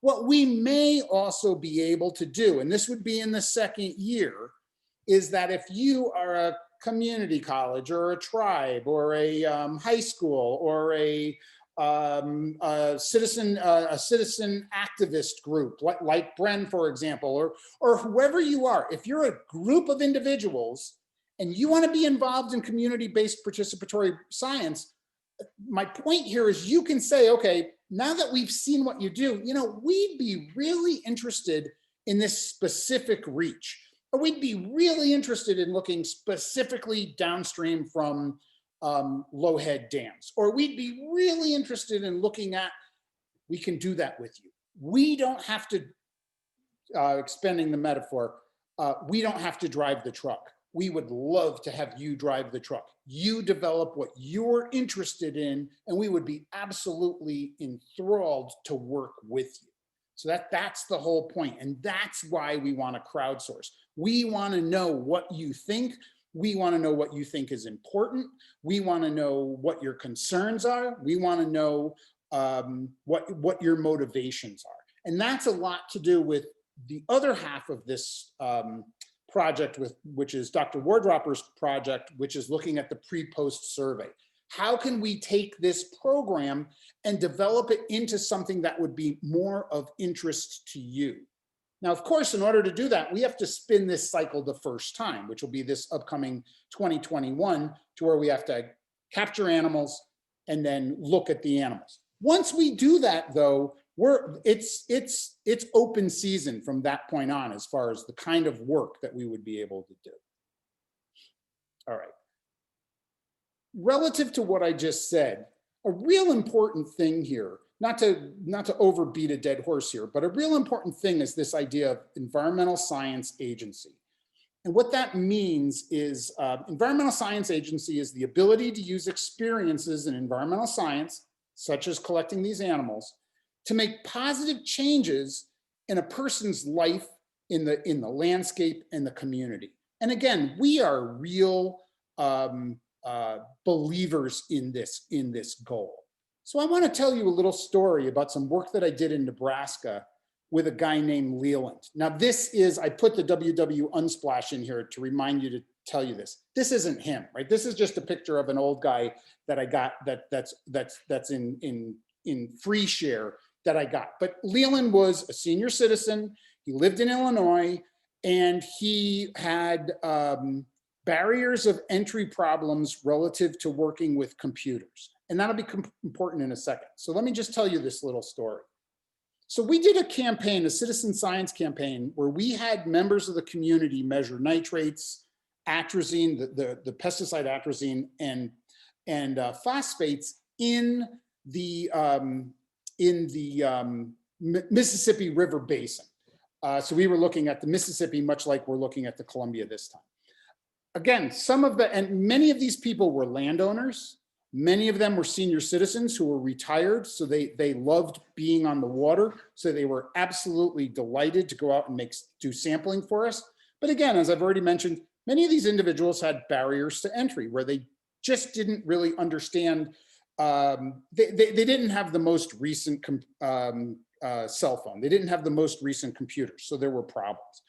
What we may also be able to do, and this would be in the second year, is that if you are a community college or a tribe or a high school or a citizen activist group like BREN, for example, or whoever you are, if you're a group of individuals and you want to be involved in community-based participatory science, my point here is you can say, okay, now that we've seen what you do, we'd be really interested in this specific reach, or we'd be really interested in looking specifically downstream from low-head dams, or we'd be really interested in looking at, we can do that with you. We don't have to, expanding the metaphor, we don't have to drive the truck. we would love to have you drive the truck. You develop what you're interested in, and we would be absolutely enthralled to work with you. So that's the whole point. And that's why we want to crowdsource. We want to know what you think. We want to know what you think is important. We want to know what your concerns are. We want to know what your motivations are. And that's a lot to do with the other half of this project, which is Dr. Wardropper's project, which is looking at the pre-post survey. How can we take this program and develop it into something that would be more of interest to you? Now, of course, in order to do that, we have to spin this cycle the first time, which will be this upcoming 2021, to where we have to capture animals and then look at the animals. Once we do that, though, it's open season from that point on as far as the kind of work that we would be able to do. All right. Relative to what I just said, a real important thing here, not to overbeat a dead horse here, but a real important thing is this idea of environmental science agency. And what that means is environmental science agency is the ability to use experiences in environmental science, such as collecting these animals, to make positive changes in a person's life, in the landscape and the community. And again, we are real believers in this goal. So I want to tell you a little story about some work that I did in Nebraska with a guy named Leland. Now this is, I put the WW Unsplash in here to remind you to tell you this. This isn't him, right? This is just a picture of an old guy that I got that's in free share that I got. But Leland was a senior citizen. He lived in Illinois, and he had barriers of entry problems relative to working with computers. And that'll be important in a second. So let me just tell you this little story. So we did a campaign, a citizen science campaign, where we had members of the community measure nitrates, atrazine, the pesticide atrazine, and phosphates in the Mississippi River basin. So we were looking at the Mississippi, much like we're looking at the Columbia this time. Again, many of these people were landowners. Many of them were senior citizens who were retired, so they loved being on the water. So they were absolutely delighted to go out and do sampling for us. But again, as I've already mentioned, many of these individuals had barriers to entry where they just didn't really understand. They didn't have the most recent cell phone. They didn't have the most recent computer, so there were problems.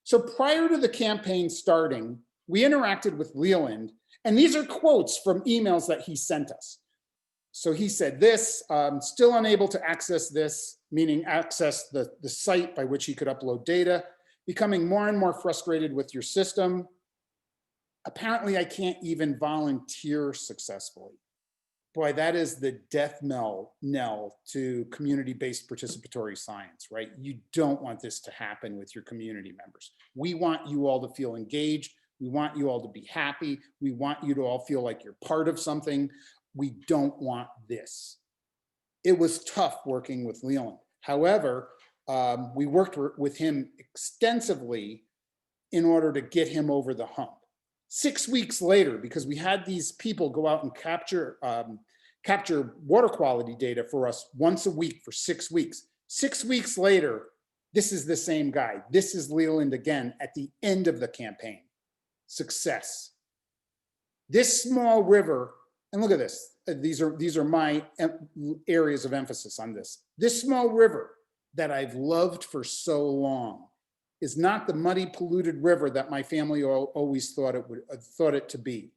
So prior to the campaign starting, we interacted with Leland, and these are quotes from emails that he sent us. So he said this, still unable to access this, meaning access the site by which he could upload data, becoming more and more frustrated with your system. Apparently I can't even volunteer successfully. Boy, that is the death knell to community-based participatory science, right? You don't want this to happen with your community members. We want you all to feel engaged. We want you all to be happy. We want you to all feel like you're part of something. We don't want this. It was tough working with Leland. However, we worked with him extensively in order to get him over the hump. 6 weeks later, because we had these people go out and capture water quality data for us once a week for 6 weeks. 6 weeks later, this is the same guy. This is Leland again at the end of the campaign. Success. This small river, and look at this. These are my areas of emphasis on this. This small river that I've loved for so long is not the muddy, polluted river that my family always thought it to be.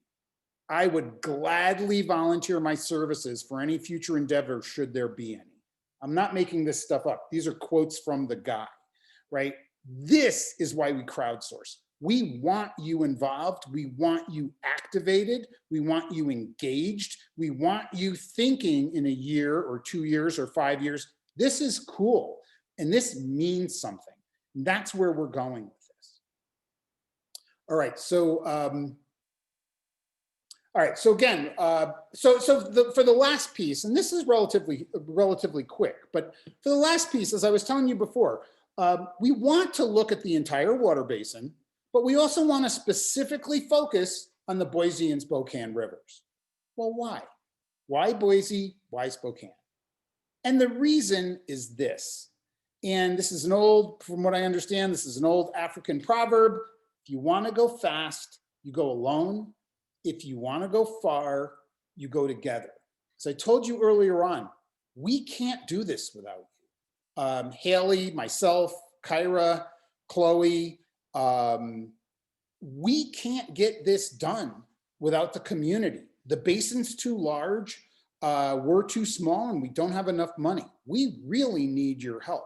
I would gladly volunteer my services for any future endeavor should there be any. I'm not making this stuff up. These are quotes from the guy, right? This is why we crowdsource. We want you involved. We want you activated. We want you engaged. We want you thinking in a year or 2 years or 5 years, this is cool and this means something. And that's where we're going with this. All right, so again, for the last piece, and this is relatively quick, but for the last piece, as I was telling you before, we want to look at the entire water basin, but we also want to specifically focus on the Boise and Spokane rivers. Well, why? Why Boise? Why Spokane? And the reason is this, and this is an old, from what I understand, this is an old African proverb. If you want to go fast, you go alone. If you want to go far, you go together. As I told you earlier on, we can't do this without you. Haley, myself, Kyra, Chloe, we can't get this done without the community. The basin's too large, we're too small, and we don't have enough money. We really need your help.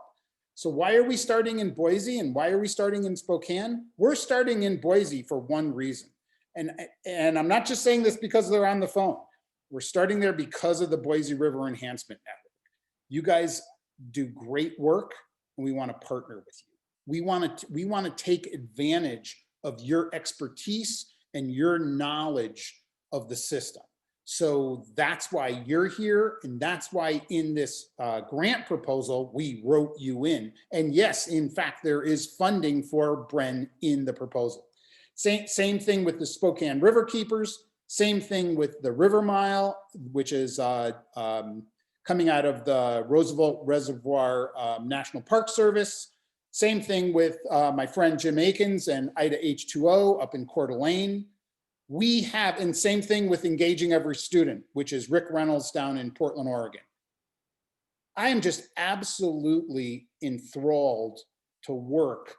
So why are we starting in Boise and why are we starting in Spokane? We're starting in Boise for one reason. And I'm not just saying this because they're on the phone. We're starting there because of the Boise River Enhancement Network. You guys do great work and we want to partner with you. We want to take advantage of your expertise and your knowledge of the system. So that's why you're here, and that's why in this grant proposal, we wrote you in. And yes, in fact, there is funding for BREN in the proposal. Same thing with the Spokane River Keepers, same thing with the River Mile, which is coming out of the Roosevelt Reservoir National Park Service. Same thing with my friend Jim Akins and Ida H2O up in Coeur d'Alene. We have, and same thing with Engaging Every Student, which is Rick Reynolds down in Portland, Oregon. I am just absolutely enthralled to work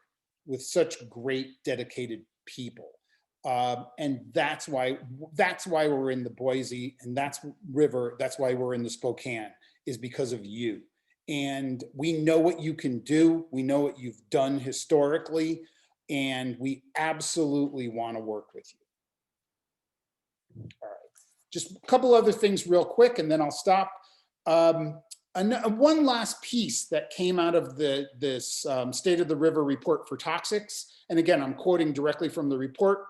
with such great, dedicated people. And that's why we're in the Boise, and that's why we're in the Spokane, is because of you. And we know what you can do. We know what you've done historically, and we absolutely want to work with you. All right, just a couple other things real quick, and then I'll stop. One last piece that came out of this State of the River report for toxics, and again, I'm quoting directly from the report.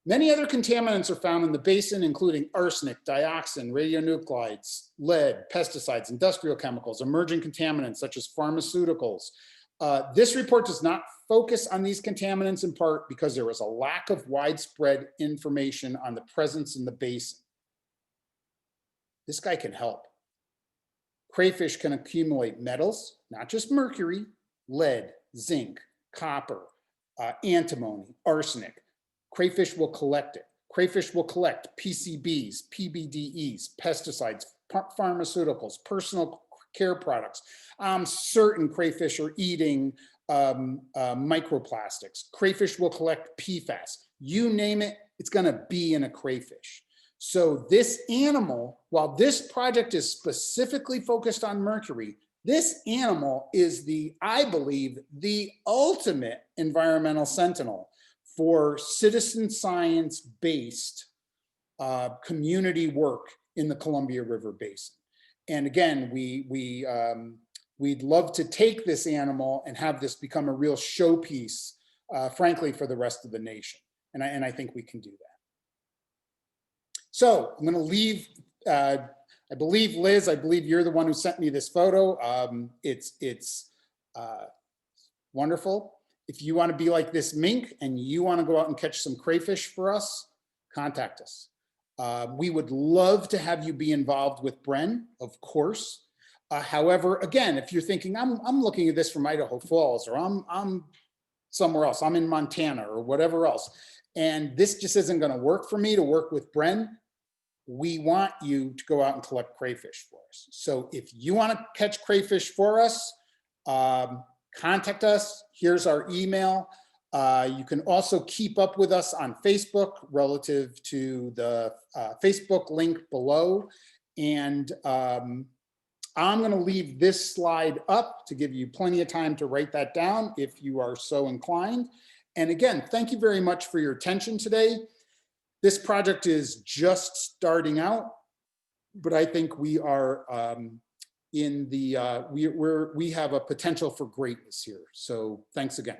Many other contaminants are found in the basin, including arsenic, dioxin, radionuclides, lead, pesticides, industrial chemicals, emerging contaminants such as pharmaceuticals. This report does not focus on these contaminants in part because there was a lack of widespread information on the presence in the basin. This guy can help. Crayfish can accumulate metals, not just mercury, lead, zinc, copper, antimony, arsenic. Crayfish will collect it. Crayfish will collect PCBs, PBDEs, pesticides, pharmaceuticals, personal care products. I'm certain crayfish are eating microplastics. Crayfish will collect PFAS. You name it, it's gonna be in a crayfish. So this animal, while this project is specifically focused on mercury, this animal is I believe, the ultimate environmental sentinel for citizen science-based community work in the Columbia River Basin. And again, we'd love to take this animal and have this become a real showpiece, frankly, for the rest of the nation. And I think we can do that. So I'm gonna leave, I believe, Liz, I believe you're the one who sent me this photo. It's wonderful. If you want to be like this mink and you want to go out and catch some crayfish for us, contact us. We would love to have you be involved with BREN, of course. However, again, if you're thinking, I'm looking at this from Idaho Falls, or I'm somewhere else, I'm in Montana or whatever else, and this just isn't going to work for me to work with BREN, we want you to go out and collect crayfish for us. So if you want to catch crayfish for us, contact us. Here's our email. You can also keep up with us on Facebook relative to the Facebook link below. And I'm going to leave this slide up to give you plenty of time to write that down if you are so inclined. And again, thank you very much for your attention today. This project is just starting out, but I think we are we have a potential for greatness here. So thanks again.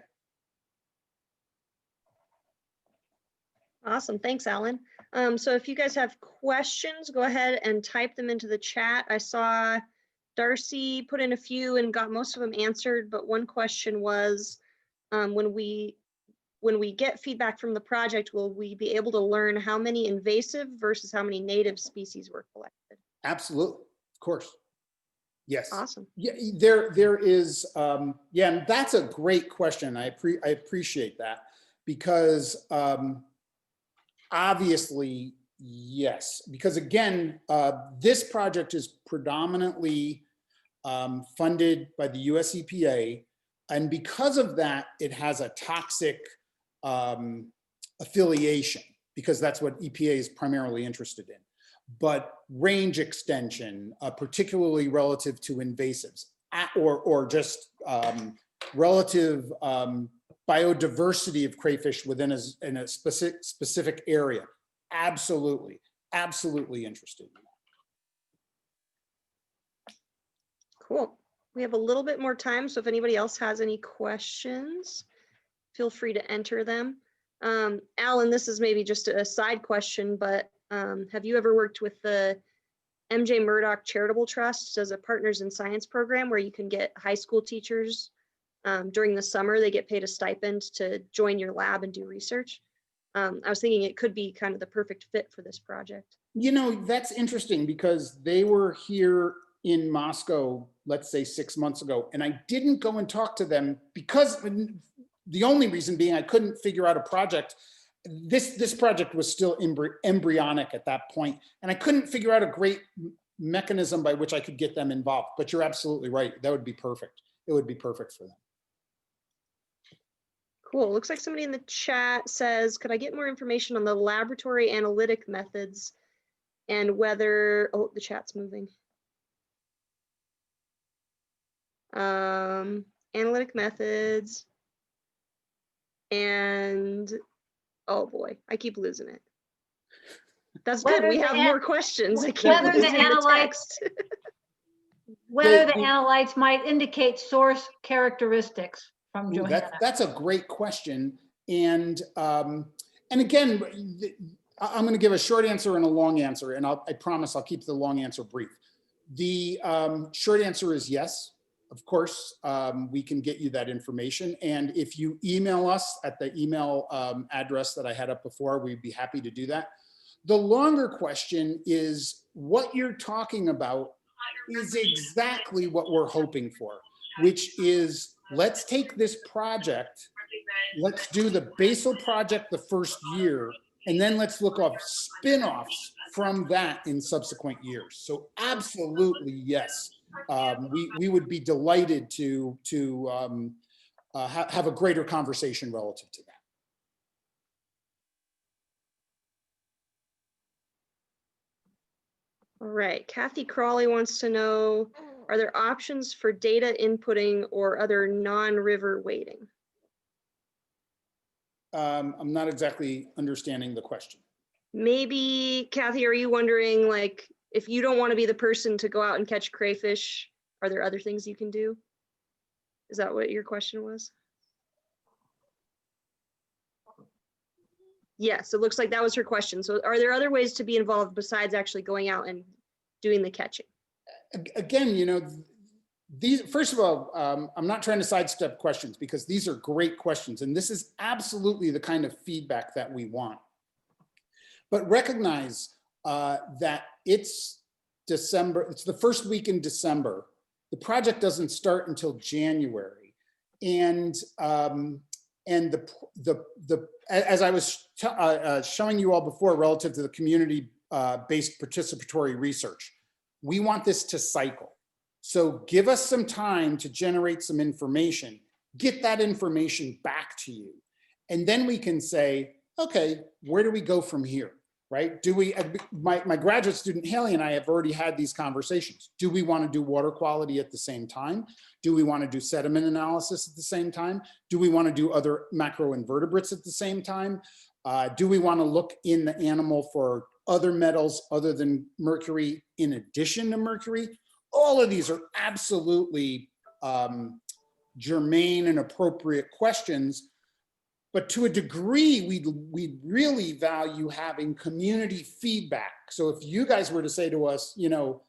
Awesome, thanks, Alan. So if you guys have questions, go ahead and type them into the chat. I saw Darcy put in a few and got most of them answered, but one question was, when when we get feedback from the project, will we be able to learn how many invasive versus how many native species were collected?
Absolutely, of course. Yes.
Awesome.
Yeah, there is, yeah, and that's a great question. I appreciate that because obviously, yes, because again, this project is predominantly funded by the US EPA. And because of that, it has a toxic affiliation because that's what EPA is primarily interested in. But range extension, particularly relative to invasives, or just relative biodiversity of crayfish within in a specific area. Absolutely, absolutely interested in that.
Cool. We have a little bit more time, so if anybody else has any questions, feel free to enter them. Alan, this is maybe just a side question, but have you ever worked with the MJ Murdoch Charitable Trust as a Partners in Science program where you can get high school teachers during the summer, they get paid a stipend to join your lab and do research? I was thinking it could be kind of the perfect fit for this project.
You know, that's interesting because they were here in Moscow, let's say 6 months ago, and I didn't go and talk to them because the only reason being I couldn't figure out a project. This project was still embryonic at that point, and I couldn't figure out a great mechanism by which I could get them involved. But you're absolutely right. That would be perfect. It would be perfect for them.
Cool. Looks like somebody in the chat says, could I get more information on the laboratory analytic methods and whether, oh, the chat's moving. Analytic methods and, oh boy, I keep losing it. That's good.
Whether
We
the
have more questions. I keep
whether the
losing the
analytes-
text.
Whether the analytes might indicate source characteristics from
Ooh,
Johanna.
that's a great question. And again, I'm going to give a short answer and a long answer, and I promise I'll keep the long answer brief. The short answer is yes, of course, we can get you that information. And if you email us at the email address that I had up before, we'd be happy to do that. The longer question is what you're talking about is exactly what we're hoping for, which is let's take this project, let's do the basal project the first year, and then let's look up spin-offs from that in subsequent years. So absolutely, yes. We would be delighted to have a greater conversation relative to that.
All right, Kathy Crawley wants to know, are there options for data inputting or other non-river weighting?
I'm not exactly understanding the question.
Maybe, Kathy, are you wondering, like, if you don't want to be the person to go out and catch crayfish, are there other things you can do? Is that what your question was? Yes, it looks like that was her question. So are there other ways to be involved besides actually going out and doing the catching?
Again, you know, these, first of all, I'm not trying to sidestep questions because these are great questions. And this is absolutely the kind of feedback that we want. But recognize that it's December, it's the first week in December. The project doesn't start until January. And as I was showing you all before relative to the community-based participatory research, we want this to cycle. So give us some time to generate some information, get that information back to you. And then we can say, okay, where do we go from here, right? Do we, my graduate student Haley and I have already had these conversations. Do we want to do water quality at the same time? Do we want to do sediment analysis at the same time? Do we want to do other macroinvertebrates at the same time? Do we want to look in the animal for other metals other than mercury in addition to mercury? All of these are absolutely germane and appropriate questions. But to a degree, we really value having community feedback. So if you guys were to say to us, you know,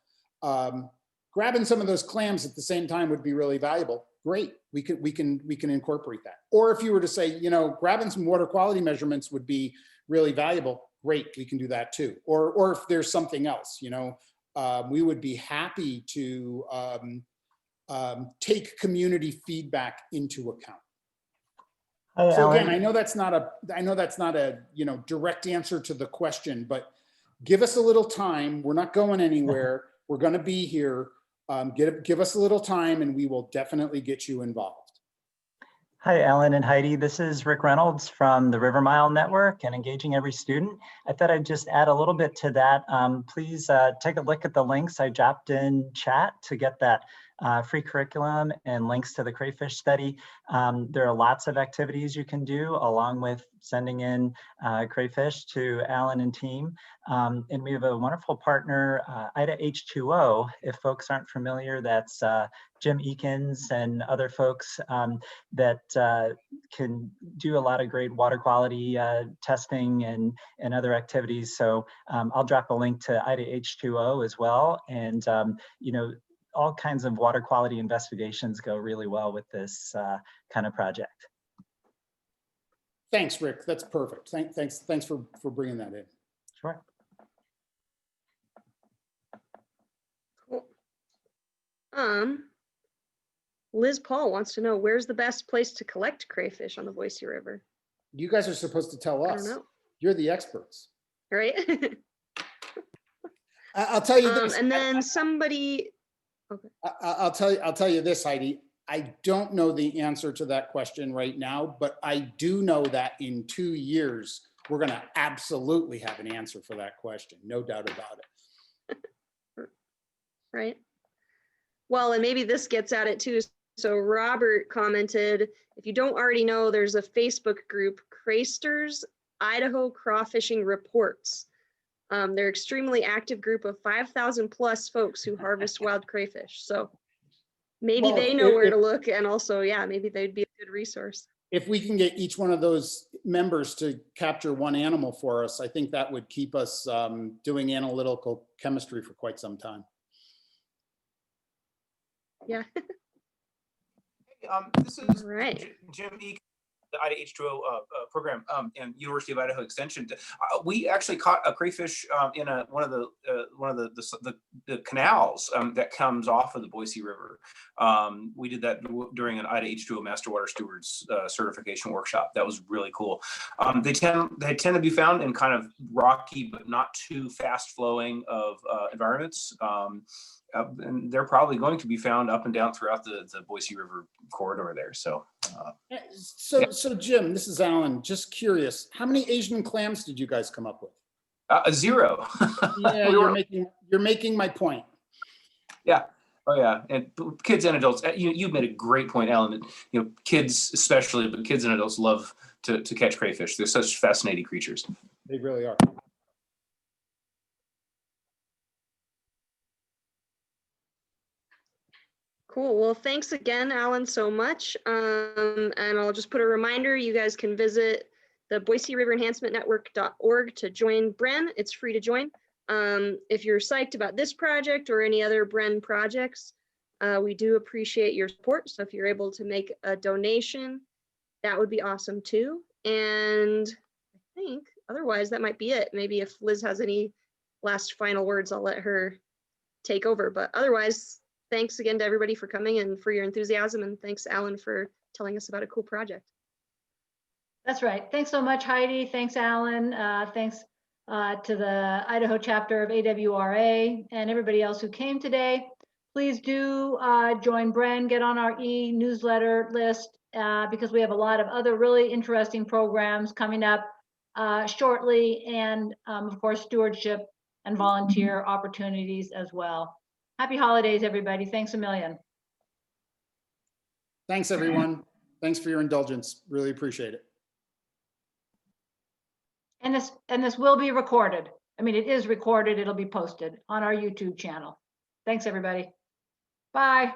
grabbing some of those clams at the same time would be really valuable, great. We can incorporate that. Or if you were to say, you know, grabbing some water quality measurements would be really valuable. Great, we can do that too. Or if there's something else, you know, we would be happy to take community feedback into account.
Hi,
So
Alan.
again, I know that's not a, you know, direct answer to the question, but give us a little time. We're not going anywhere. We're going to be here. Give us a little time and we will definitely get you involved.
Hi, Alan and Heidi. This is Rick Reynolds from the River Mile Network and Engaging Every Student. I thought I'd just add a little bit to that. Please take a look at the links I dropped in chat to get that free curriculum and links to the crayfish study. There are lots of activities you can do along with sending in crayfish to Alan and team. And we have a wonderful partner, Ida H2O. If folks aren't familiar, that's Jim Eakins and other folks that can do a lot of great water quality testing and other activities. So I'll drop a link to Ida H2O as well. And, you know, all kinds of water quality investigations go really well with this kind of project.
Thanks, Rick. That's perfect. Thanks for bringing that in.
Sure.
Cool. Liz Paul wants to know, where's the best place to collect crayfish on the Boise River?
You guys are supposed to tell
I
us.
don't know.
You're the experts.
Right?
I'll tell you this.
And then somebody, okay.
I'll tell you this, Heidi. I don't know the answer to that question right now, but I do know that in 2 years, we're going to absolutely have an answer for that question. No doubt about it.
Right. Well, and maybe this gets at it too. So Robert commented, if you don't already know, there's a Facebook group, Craysters Idaho Crawfishing Reports. They're extremely active group of 5,000 plus folks who harvest wild crayfish. So maybe they know where to look, and also, yeah, maybe they'd be a good resource.
If we can get each one of those members to capture one animal for us, I think that would keep us doing analytical chemistry for quite some time.
Yeah.
This is
Right.
Jim Eak, the Ida H2O program and University of Idaho Extension. We actually caught a crayfish in one of the canals that comes off of the Boise River. We did that during an Ida H2O Master Water Stewards certification workshop. That was really cool. They tend to be found in kind of rocky but not too fast flowing of environments. And they're probably going to be found up and down throughout the Boise River corridor there. So,
So Jim, this is Alan. Just curious, how many Asian clams did you guys come up with?
0.
Yeah, you're making my point.
Yeah. Oh yeah. And kids and adults. You made a great point, Alan. That, you know, kids especially, but kids and adults love to catch crayfish. They're such fascinating creatures.
They really are.
Cool. Well, thanks again, Alan, so much. And I'll just put a reminder, you guys can visit the Boise River Enhancement Network.org to join BREN. It's free to join. If you're psyched about this project or any other BREN projects, we do appreciate your support. So if you're able to make a donation, that would be awesome too. And I think otherwise that might be it. Maybe if Liz has any last final words, I'll let her take over. But otherwise, thanks again to everybody for coming and for your enthusiasm. And thanks, Alan, for telling us about a cool project.
That's right. Thanks so much, Heidi. Thanks, Alan. Thanks to the Idaho chapter of AWRA and everybody else who came today. Please do join BREN, get on our e-newsletter list because we have a lot of other really interesting programs coming up shortly, and of course, stewardship and volunteer opportunities as well. Happy holidays, everybody. Thanks a million.
Thanks, everyone. Thanks for your indulgence. Really appreciate it.
And this will be recorded. I mean, it is recorded. It'll be posted on our YouTube channel. Thanks, everybody. Bye.